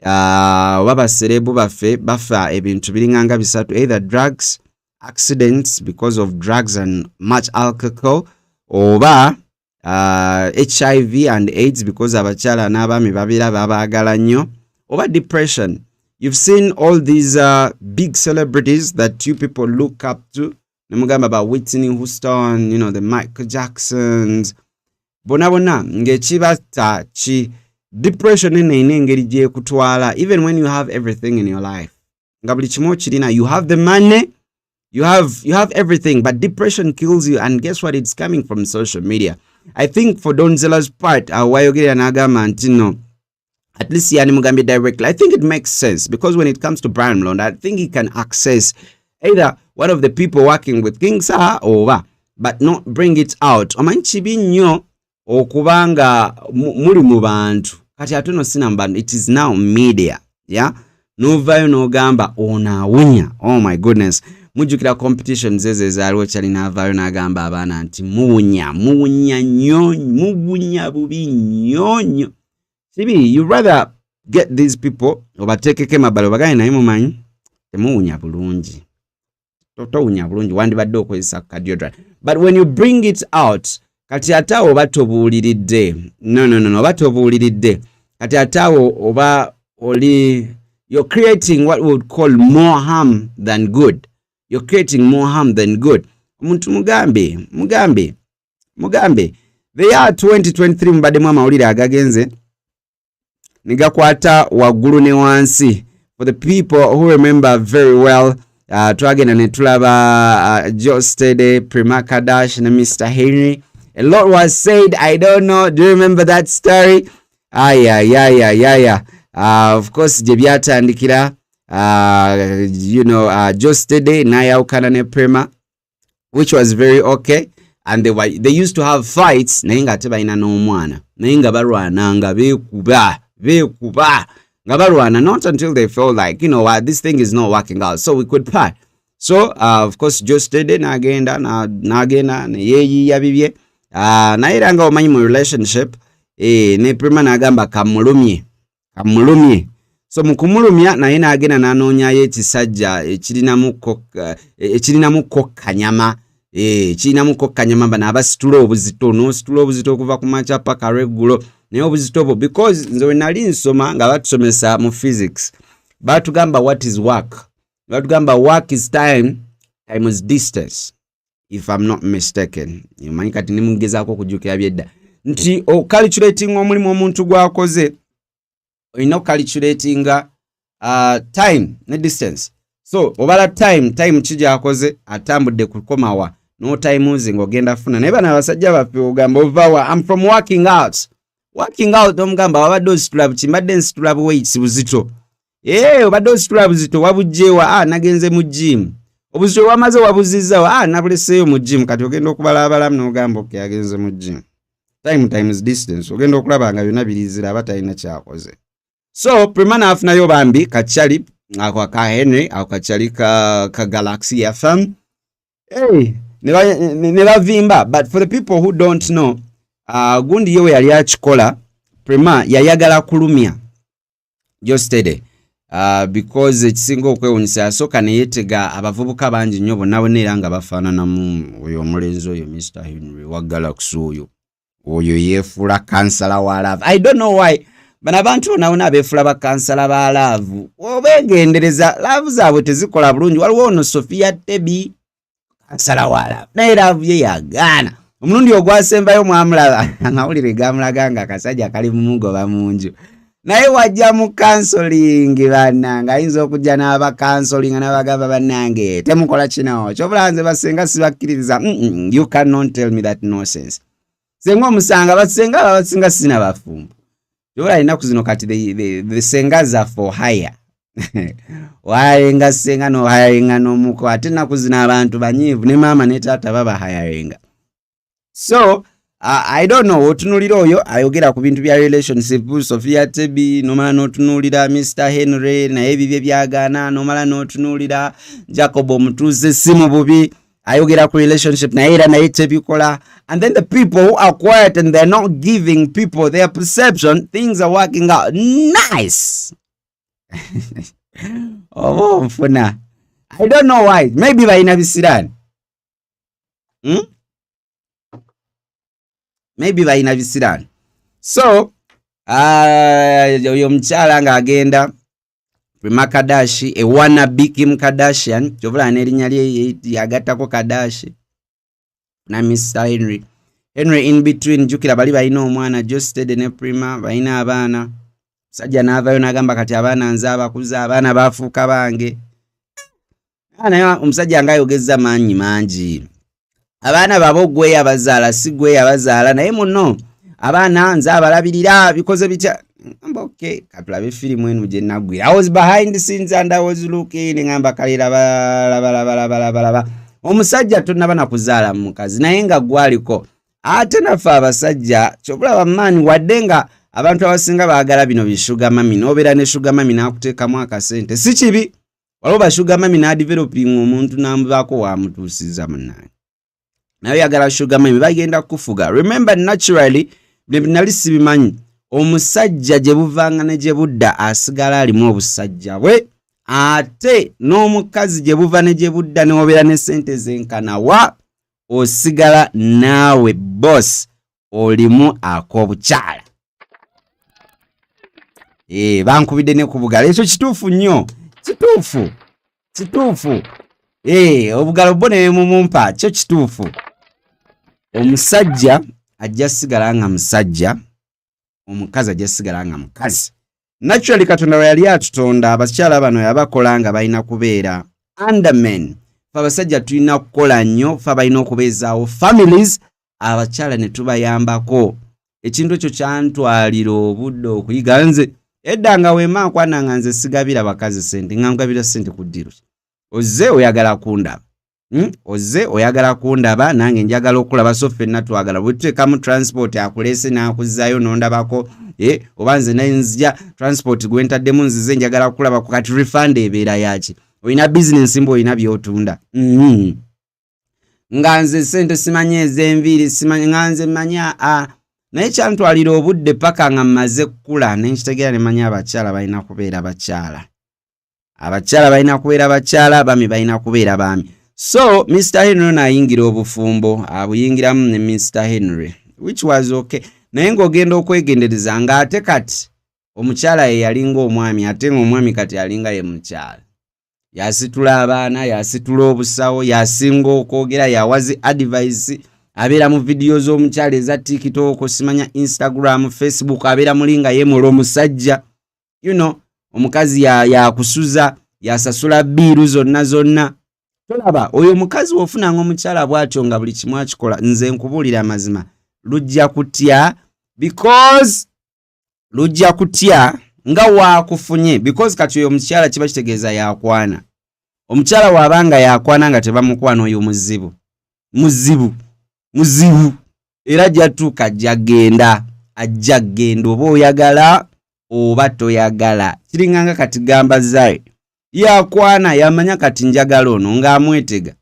oba baserebu baffe bafa ebintu biringanga bisatu, either drugs, accidents because of drugs and much alcohol, oba HIV and AIDS because abakyala n'abaami babeera babaagala nnyo, oba depression. You've seen all these big celebrities that you people look up to. Nemugamba about Whitney Houston, the Michael Jacksons. Bona ngekibata chi depression ine engeri gye kutwala even when you have everything in your life. Nga buli kimu kirina, you have the money, you have everything, but depression kills you, and guess what? It's coming from social media. I think for Donzela's part, wayogera n'agamba nti no, at least yani mugambe directly. I think it makes sense because when it comes to Brian Malone, I think he can access either one of the people working with King Saha or but not bring it out. Omanyi kibi nnyo okubanga muli mu bantu kati atono sina mbantu. It is now media, novayo n'ogamba onawunya. Oh my goodness, mujjukira competitions ezo ezaaliwo kyali n'avaayo n'agamba abaana nti muwunya nnyo, muwunya bubi nnyo. Sibi, you rather get these people obateekeko emabbali obagaye naye mumanyi temuwunya bulungi, towunya bulungi, wandibadde okozesa cardiodra. But when you bring it out, kati atawo oba tobuuliridde, no oba tobuuliridde, kati atawo oba oli, you're creating what we would call more harm than good. You're creating more harm than good. Omuntu mugambe the year 2023 mubadde mu amawulire agagenze nigakwata waggulu ne wansi. For the people who remember very well, twagenda ne tulaba Joe Steady, Prima Kardashian and Mr. Henry. A lot was said. I don't know. Do you remember that story? Of course, gye byatandikira, Joe Steady n'ayawukana ne Prima, which was very okay. And they used to have fights naye nga tebalina n'omwana naye nga balwana nga beekuba beekuba nga balwana, not until they felt like, you know what, this thing is not working out, so we could part. So of course just n'agenda neyeeyiiya bibye, naye era nga omanyi mu relationship ne Prima n'agamba kamulumye. So mu kumulumya naye n'agenda n'anoonyayo ekisajja ekirinamuko kanyama. Kirinamuko kanyama bano abasitula obuzito okuva ku makya paka lweggulo, naye obuzito obwo because nze we nali nsoma nga batusomesa mu physics batugamba what is work. Batugamba work is time is distance, if I'm not mistaken. Manyi kati nimugezaako okujjukira byedda nti calculating omulimu omuntu gwakoze olina ocalculatinga time ne distance. So obala time kijakoze atambudde kukomawa no time uzi ngogenda funa naye bana abasajja baffe ogamba ovawa I'm from working out omugamba wabadde ositula bukimbadde nsitula weights buzito obadde ositula buzito wabujjewa nagenze mu gym obuzito wamaze wabuzizzawa nabuleseeyo mu gym kati ogenda okubala abalamu n'ogamba okay agenze mu gym. Time is distance, ogenda okulaba nga byonna birizira abatalina kyakoze. So Prima n'afunayo bambi kachali ako ka Henry ako kachali ka Galaxy FM ne bavimba. But for the people who don't know, gundi yewe yali akikola Prima yayagala kulumya just steady because ekisinga okwewunyisa yasooka ne yeetega abavubuka bangi nnyo bonna era nga bafaananamu oyo omulenzi oyo Mr. Henry wa Galaxy oyo yeefula kansala wa love. I don't know why bano abantu naona abeefula bakansala ba love obegendereza love zaabwe tezikola bulungi. Waliwo ono Sofia Tebi kansala wa love naye love ye yagaana. Omulundi ogwasembayo mwamulaba amawulire gamulaga nga akasajja kali mu mugoba munju naye wajja mu counseling bannanga ayinza okujja n'abakansoling n'abagamba bannange temukola kino kyobulanze basenga sibakkiririza. You cannot tell me that nonsense. Senga omusanga basenga sina bafumbo yola ina kuzino kati the sengas are for hire. Wayenga senga no hiringa no muko ate nakuzina abantu banyivu ne mama ne tata baba hiringa. So I don't know otunulira oyo ayogera ku bintu bya relationship Sofia Tebi nomala notunulira Mr. Henry na ebibye byagana nomala notunulira Jacob omutuze simu bubi ayogera ku relationship na era na etebikola. And then the people who are quiet and they're not giving people their perception, things are working out nice. Oh mfuna, I don't know why. Maybe baina bisirani. Maybe baina bisirani. So oyo mchala nga agenda Prima Kadashi e wannabe Kim Kardashian kyovula n'erinnya lye yagatako Kadashi na Mr. Henry in between jukira bali balina omwana Josted ne Prima balina abaana sajja n'avaayo n'agamba kati abaana nze abakuza abaana bafuuka bange. Naye omusajja ng'ayogezza maanyi mangi abaana babo gwe yabazaala si gwe yabazaala naye muno abaana nze abalabirira bikoze bitya. Okay, katulabe film enu je nagwira. I was behind the scenes and I was looking ngamba kalira bala omusajja tonnaba nakuzaala mukazi naye nga gwaliko ate nafa abasajja kyobulaba maani waddenga abantu abasinga baagala bino bishuga mami nobeera ne shuga mami nakuteekamu akasente si kibi waliwo bashuga mami nadeveloping omuntu nambaako wamutuusiza munnange naye yagala shuga mami bagenda kufuga. Remember naturally nali sibimanyi omusajja gye buvanga ne gye budda asigala alimu obusajja bwe ate n'omukazi gye buva ne gye budda n'obeera ne ssente zenkanawa osigala naawe boss olimu ak'obukyala. Bankubidde ne ku bugalo ekyo kituufu nnyo kituufu obugalo bwo ne mumumpa kyo kituufu. Omusajja ajja sigala nga musajja omukazi ajja sigala nga mukazi. Naturally Katonda we yali atutonda abakyala bano yabakola nga balina kubeera undermen. Fa abasajja tulina kukola nnyo fa balina okubeezaawo families abakyala ne tubayambako. Ekintu ekyo kyantwalira obudde okuyiga nze edda nga wema nkwana nga nze sigabira bakazi sente nga ngabira sente ku ddiru ozze oyagala kundaba Oze oyagala kundaba nange njagala okulaba so ffenna twagala bwetutekamu transport akulese n'akuzzayo n'ondabako oba nze nenzija transport gwentaddemu nzize njagala kulaba kati refund ebeera yaki oyina business mbu oyina by'otunda nga nze sente simanyi ez'enviiri simanyi nga nze manya naye kyantwalira obudde paka nga mmaze kkula nenkitegeera ne manya abakyala balina kubeera bakyala balina kubeera bakyala bami balina kubeera baami. So Mr. Henry n'ayingira obufumbo abuyingiramu ne Mr. Henry which was okay naye ng'ogenda okwegendereza ng'ate kati omukyala ye yalinga omwami ate ng'omwami kati alinga ye mukyala yasitula abaana yasitula obusawo yasinga okwogera yawazi advice abeera mu vidiyo z'omukyala eza TikTok simanya Instagram Facebook abeera mulinga ye mulo musajja omukazi yakusuza yasasula biiru zonna tolaba oyo mukazi wofunanga omukyala bw'atyo nga buli kimu akikola nze nkubuulira amazima lujja kutya because lujja kutya nga waakufunye because kati oyo omukyala kiba kitegeeza yakwana omukyala waabanga yakwana nga tebamukwana oyo muzibu era ajjatuuka ajja genda oba oyagala oba toyagala kiringanga kati gamba zaye yakwana yamanya kati njagala ono ng'amwetega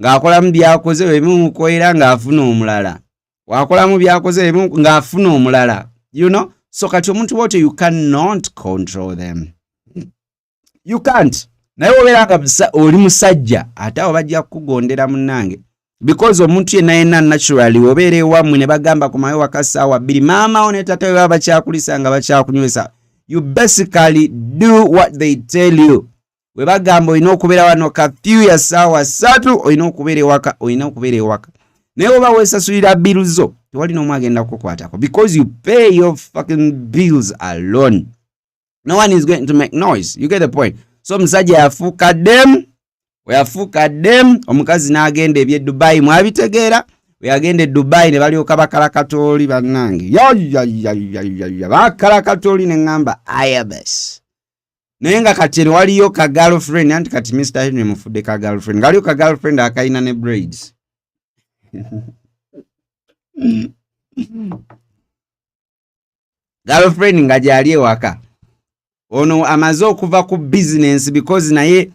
ng'akolamu byakoze ebimukoera ng'afuna omulala wakolamu byakoze ng'afuna omulala so kati omuntu bwotyo you cannot control them you can't naye obeera nga oli musajja ate awo bajja kukugondera munnange because omuntu yenna naturally obeera ewammwe ne bagamba kumayo wakasaawa 2 maama ne tata we bakyakulisa nga bakyakunywesa you basically do what they tell you we bagamba olina okubeera wano kafyu ya ssaawa 3 olina okubeera ewaka naye oba weesasulira bill zo tewali n'omu agenda kukwatako because you pay your fucking bills alone. No one is going to make noise. You get the point. So omusajja yafuuka dem omukazi n'agenda ebye Dubai mwabitegeera we agenda Dubai ne balyoka bakala katooli bannange bakala katooli ne ngamba ayabes naye nga kati waliyo ka girlfriend anti kati Mr. Henry mufudde ka girlfriend ngaliyo ka girlfriend akayina ne braids girlfriend nga gyali ewaka ono amaze okuva ku business because naye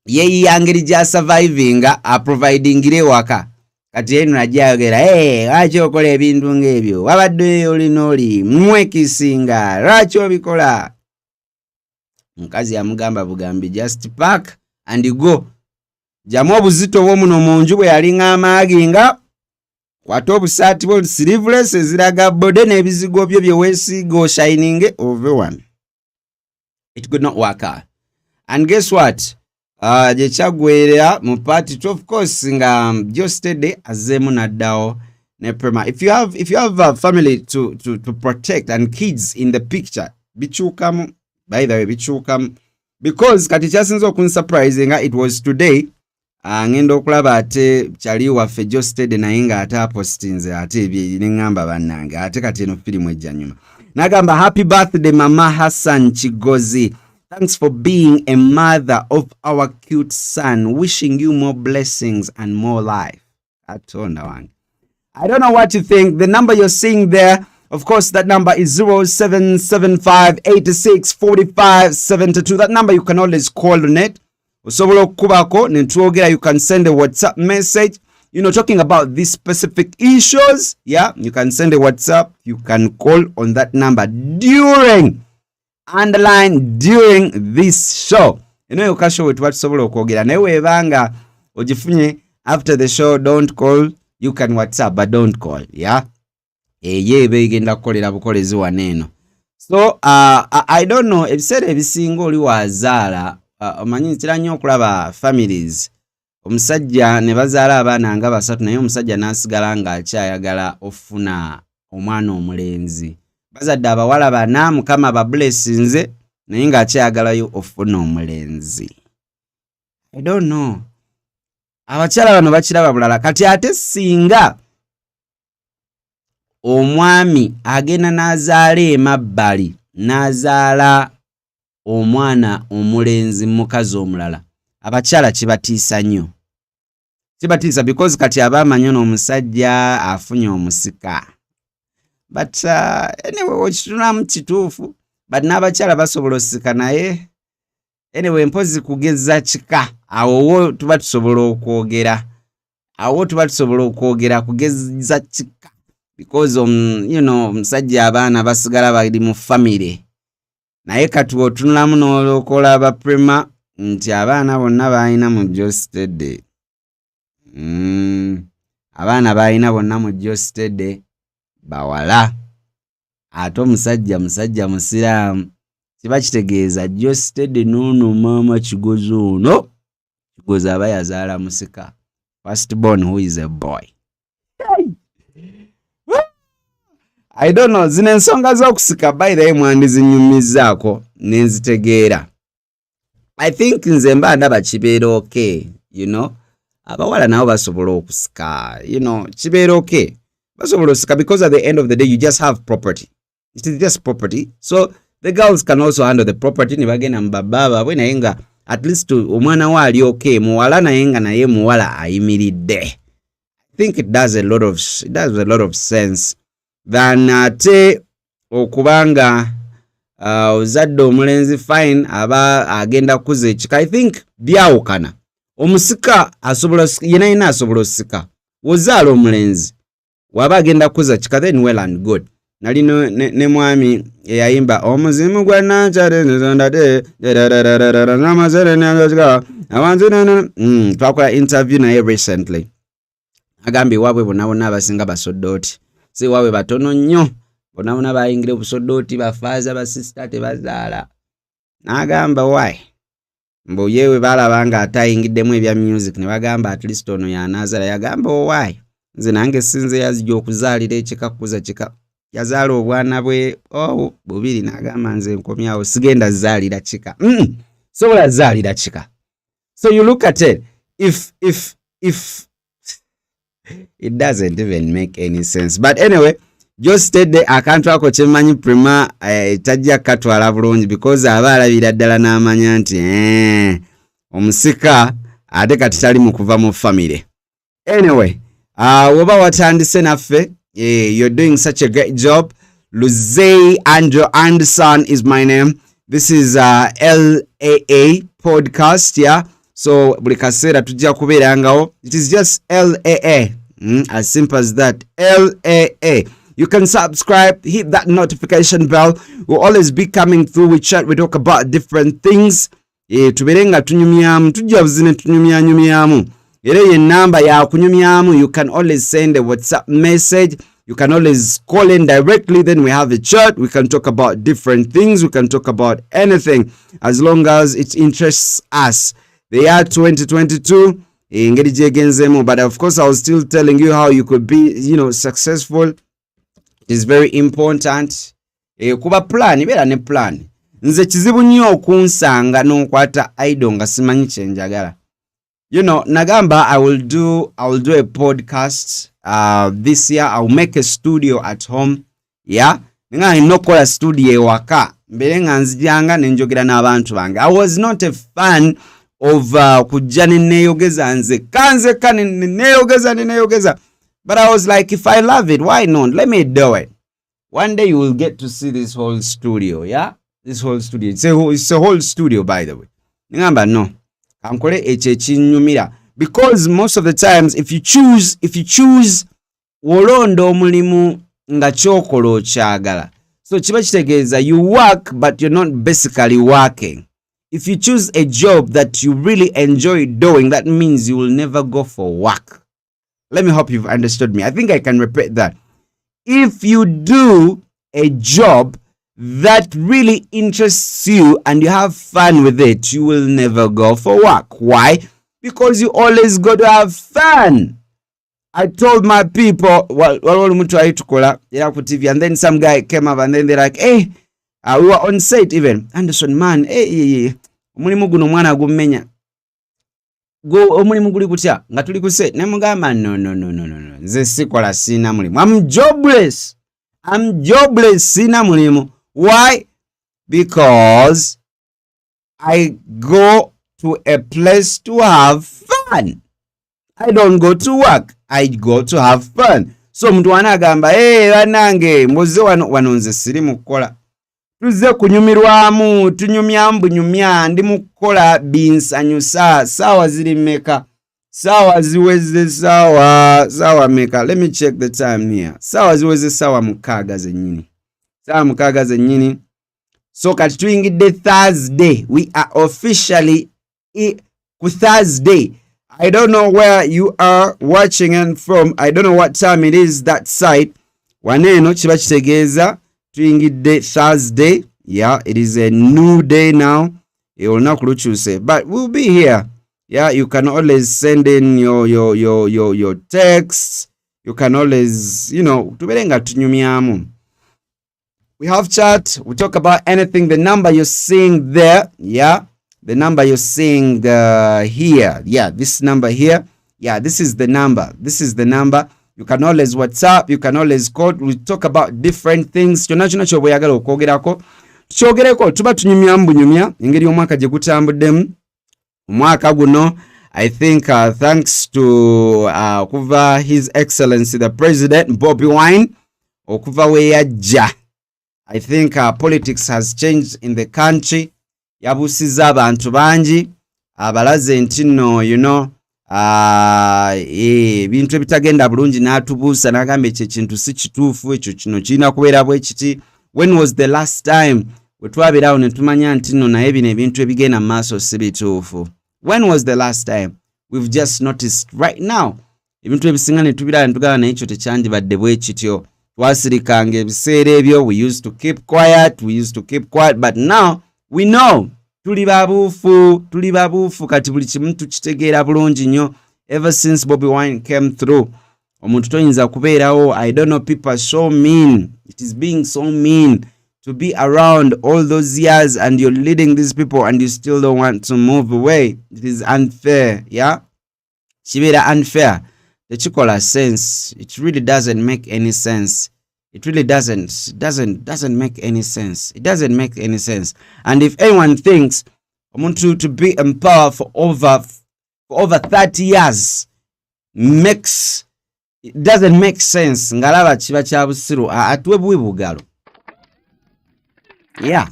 yeyangeri gya surviving providingire ewaka kati Henry najayogera lwaki okola ebintu ng'ebyo wabadde oli mwekisinga lwaki obikola mukazi yamugamba bugambi just pack and go jamu obuzito bw'omuno mu nju bwe yalinga amaagi nga kwata obusaati bwo sleeveless eziraga bode n'ebizigo byo bye weesiiga oshining over one. It could not work out. And guess what? Je kyagwera mu party 2 of course nga just today azemu naddawo ne prema. If you have a family to protect and kids in the picture bichukamu by the way bichukamu because kati kyasinza okunsurprise nga it was today ngenda okulaba ate kyali waffe just today naye nga ate apostinze ate ebye ngamba bannange ate kati eno filimu ejja nyuma nagamba happy birthday mama Hassan Chigozi. Thanks for being a mother of our cute son. Wishing you more blessings and more life. I don't know what you think. The number you're seeing there, of course, that number is 0775864572. That number you can always call on it. You can send a WhatsApp message, talking about these specific issues. Yeah, you can send a WhatsApp. You can call on that number during this show. You can show it what sobolo kwogera naye webanga ogifunye after the show, don't call. You can WhatsApp but don't call. Yeah, yebe igenda kukolera bukolezi waneno. So I don't know ebiseera ebisinga oli wazaala omanyi ntira nnyo okulaba families omusajja ne bazaala abaana nga 3 naye omusajja n'asigala nga akyayagala ofuna omwana omulenzi. Bazadde abawala bana Mukama bablessinze naye nga akyayagalayo ofuna omulenzi. I don't know. Abakyala bano bakiraba bulala kati ate singa omwami agenda n'azaala emabbali n'azaala omwana omulenzi mukazi omulala abakyala kibatiisa nnyo kibatiisa because kati abamanyi ono omusajja afunye omusika. But anyway okitunulamu kituufu, but n'abakyala basobola osika naye anyway mpozi kugeza kika awo tuba tusobola okwogera kugeza kika because omusajja abaana basigala bali mu family naye kati otunulamu n'olokola abaprema nti abaana bonna balina mu jostede. Abaana balina bonna mu jostede bawala ate omusajja musiraamu. Kiba kitegeeza jostede n'ono maama kigozi ono kigozi aba yazaala musika, first born who is a boy. I don't know, zino ensonga z'okusika by the way mwandizinyumizaako nenzitegeera. I think nze mba ndaba kibeera okay, abawala nabo basobola okusika, kibeera okay, basobola okusika because at the end of the day you just have property. It is just property. So the girls can also handle the property ne bagenda mu baba baabwe naye nga at least omwana we ali okay, muwala naye nga naye muwala ayimiridde. I think it does a lot of sense than ate okubanga ozadde omulenzi fine aba agenda kuza ekika. I think byawukana. Omusika yenayina asobola osika, wozaala omulenzi waba agenda kuza kika then well and good. Nali ne mwami eyayimba omuzimu gwa nankyale nzondade namazere nanjaka awanzu twakola interview naye recently. Agambye waabwe bonna abasinga basodooti, si waabwe batono nnyo, bonna bayingire obusodooti, bafaaza basista tebazaala. N'agamba why mbu yewe balaba nga atayingiddemu ebya music ne bagamba at least ono y'anazaala. Yagamba why nze nange sinze yazija okuzaalira ekika kuza kika, yazaala obwana bwe bubiri. N'agamba nze nkomyawo sigenda zaalira kika, sobola zaalira kika. So you look at it, if it doesn't even make any sense. But anyway, just stayed there. Akantu ako kyemanyi prima tajja katwala bulungi because aba alabira ddala n'amanya nti omusika ate kati tali mu kuva mu family. Anyway, woba watandise naffe, you're doing such a great job. Luzei Andrew Anderson is my name. This is LAA podcast, yeah. So buli kaseera tujja kubeerangawo. It is just LAA, as simple as that. LAA. You can subscribe, hit that notification bell. We'll always be coming through. We chat, we talk about different things. Tuberenga tunyumyamu, tujja buzine tunyumyamu. Era ye number ya kunyumyamu. You can always send a WhatsApp message. You can always call in directly. Then we have a chat. We can talk about different things. We can talk about anything as long as it interests us. The year 2022, but of course I was still telling you how you could be, successful. It is very important. Kuba plan, ibera ne plan. Nze kizibu nnyo okunsanga n'onkwata idol nga simanyi kye njagala. Nagamba I will do a podcast this year. I will make a studio at home. Yeah. Nga ninokola studio ewaka. Mbere nga nzijanga nenjogera n'abantu bange. I was not a fan of kujja neneyogeza nze kanze neneyogeza. But I was like, if I love it, why not? Let me do it. One day you will get to see this whole studio, yeah? This whole studio. It's a whole studio, by the way. Ngamba no. Kankole ekinyumira. Because most of the times, if you choose wolondo mulimu nga chokola okyagala. So kiba kitegeeza you work, but you're not basically working. If you choose a job that you really enjoy doing, that means you will never go for work. Let me hope you've understood me. I think I can repeat that. If you do a job that really interests you and you have fun with it, you will never go for work. Why? Because you always got to have fun. I told my people, and then some guy came up and then they're like, hey, we were on set even. Anderson, man, hey, omulimu guno mwana agumenya. Go omulimu guli kutya nga tuli ku set ne mugamba no nze sikola sina mulimu. I'm jobless sina mulimu. Why? Because I go to a place to have fun. I don't go to work. I go to have fun. So mtu wanagamba, banange, mboze wano nze siri mukola. Tuze kunyumirwamu, tunyumya ndi mukola binsanyusa, sawa ziri meka. Sawa ziweze sawa meka. Let me check the time here. Sawa ziweze sawa mukaga zenyini. Sawa mukaga zenyini. So kati tuyingidde Thursday. We are officially ku Thursday. I don't know where you are watching and from. I don't know what time it is that side. Waneno kiba kitegeeza tuyingidde Thursday. Yeah, it is a new day now. Olunaku lukyuse. But we'll be here. Yeah, you can always send in your texts. You can always, tuberenga tunyumyamu. We have chat. We talk about anything. The number you're seeing there. Yeah. The number you're seeing here. Yeah, this number here. Yeah, this is the number. This is the number. You can always WhatsApp. You can always call. We talk about different things. Tuba tunyumya engeri omwaka gye gutambuddemu. Omwaka guno, I think thanks to okuva His Excellency the President Bobi Wine, okuva we yajja, I think politics has changed in the country. Yabusiza abantu bangi abalaze nti no, ebintu ebitagenda bulungi n'atubuusa n'agamba ekyo ekintu si kituufu, ekyo kino kirina kubeera bwe kiti. When was the last time we twabirawo ne tumanya nti no naye bino ebintu ebigenda mu maaso si bituufu? When was the last time? We've just noticed right now. Ebintu ebisinga ne tubiraba ne tugamba naye ekyo tekyandibadde bwe kityo. Twasirikanga ebiseera ebyo. We used to keep quiet. But now we know. Tuli babuufu kati buli kimu tukitegeera bulungi nnyo. Ever since Bobi Wine came through, omuntu toyinza kubeerawo. I don't know, people are so mean. It is being so mean to be around all those years and you're leading these people and you still don't want to move away. It is unfair, yeah? Kibeera unfair. Tekikola sense. It really doesn't make any sense. It really doesn't make any sense. It doesn't make any sense. And if anyone thinks omuntu to be in power for over 30 years it doesn't make sense, ngalaba kiba kya busiru atuwe buwi bugalo. Yeah.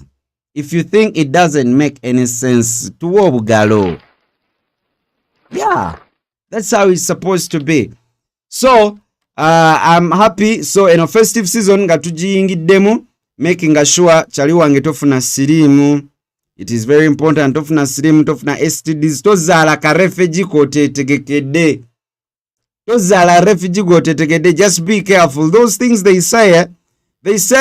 If you think it doesn't make any sense, tuwe bugalo. Yeah. That's how it's supposed to be. So, I'm happy. So, in a festive season, nga tujiyingiddemu, making sure chali wange tofuna sirimu. It is very important. Tofuna sirimu, tofuna STDs. Tozaala ka refugee kotetegekede. Tozaala refugee kotetegekede. Just be careful. Those things they say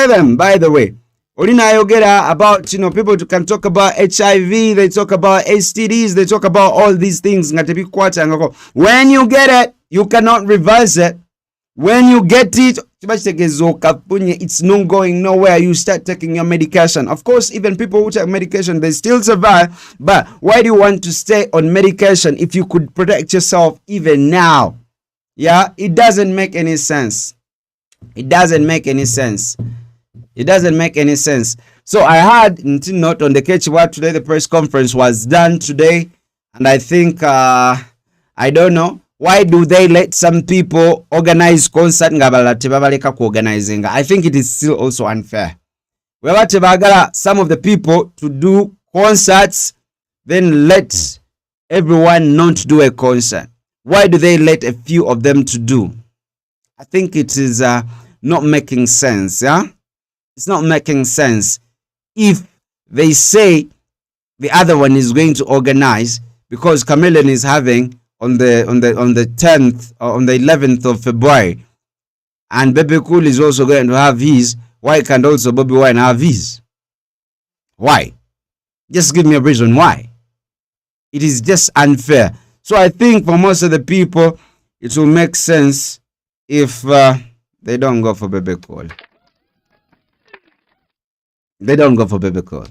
them, by the way. Olina ayogera about, people can talk about HIV, they talk about STDs, they talk about all these things. When you get it, you cannot reverse it. When you get it, it's not going nowhere. You start taking your medication. Of course, even people who take medication, they still survive. But why do you want to stay on medication if you could protect yourself even now? Yeah, it doesn't make any sense. It doesn't make any sense. It doesn't make any sense. So I heard not on the Kechiwa today, the press conference was done today. And I think, I don't know, why do they let some people organize concert? I think it is still also unfair. Some of the people to do concerts, then let everyone not do a concert. Why do they let a few of them to do? I think it is not making sense, yeah? It's not making sense. If they say the other one is going to organize because Chameleon is having on the 10th or on the 11th of February and Bebe Cool is also going to have his, why can't also Bobby Wine have his? Why? Just give me a reason why. It is just unfair. So I think for most of the people it will make sense if they don't go for Bebe Cool. They don't go for Bebe Cool.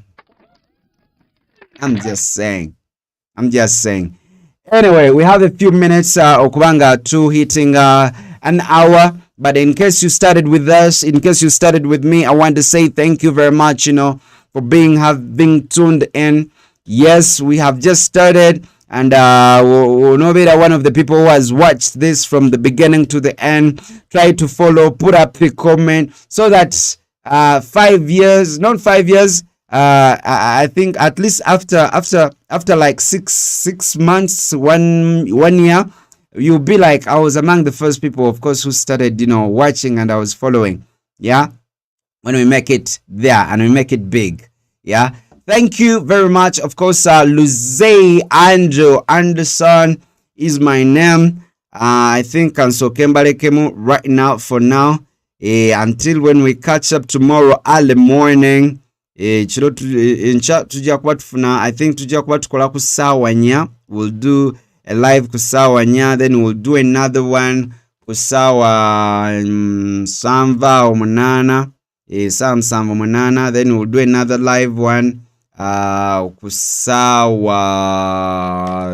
I'm just saying. Anyway, we have a few minutes okubanga to hitting an hour. But in case you started with us, in case you started with me, I want to say thank you very much, for being tuned in. Yes, we have just started. and Nobera, one of the people who has watched this from the beginning to the end, try to follow, put up a comment, so that 5 years, not 5 years, I think at least after like six months, 1 year, you'll be like, I was among the first people, of course, who started, watching, and I was following. Yeah, when we make it there and we make it big. Yeah, thank you very much. Of course, Luze Andrew Anderson is my name. I think Kansokembalekemu right now for now. Until when we catch up tomorrow early morning. Chiro tujja kuba tufuna, I think tujja kuba tukola ku ssaawa 4. We'll do a live ku ssaawa 4, then we'll do another one ku ssaawa 7 8. Some 8, then we'll do another live one ku ssaawa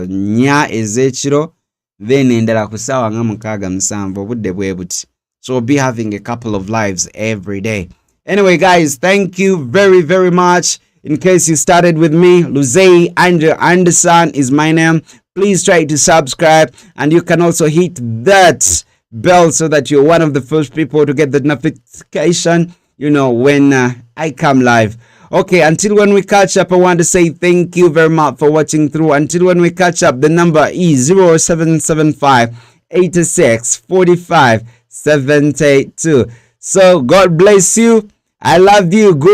4 ez'ekiro, then endala ku ssaawa 6 obudde bwe buti. So we'll be having a couple of lives every day. Anyway, guys, thank you very, very much. In case you started with me, Luze Andrew Anderson is my name. Please try to subscribe, and you can also hit that bell so that you're one of the first people to get the notification, when I come live. Okay, until when we catch up, I want to say thank you very much for watching through. Until when we catch up, the number is 0775 86 45 72. So God bless you. I love you. Good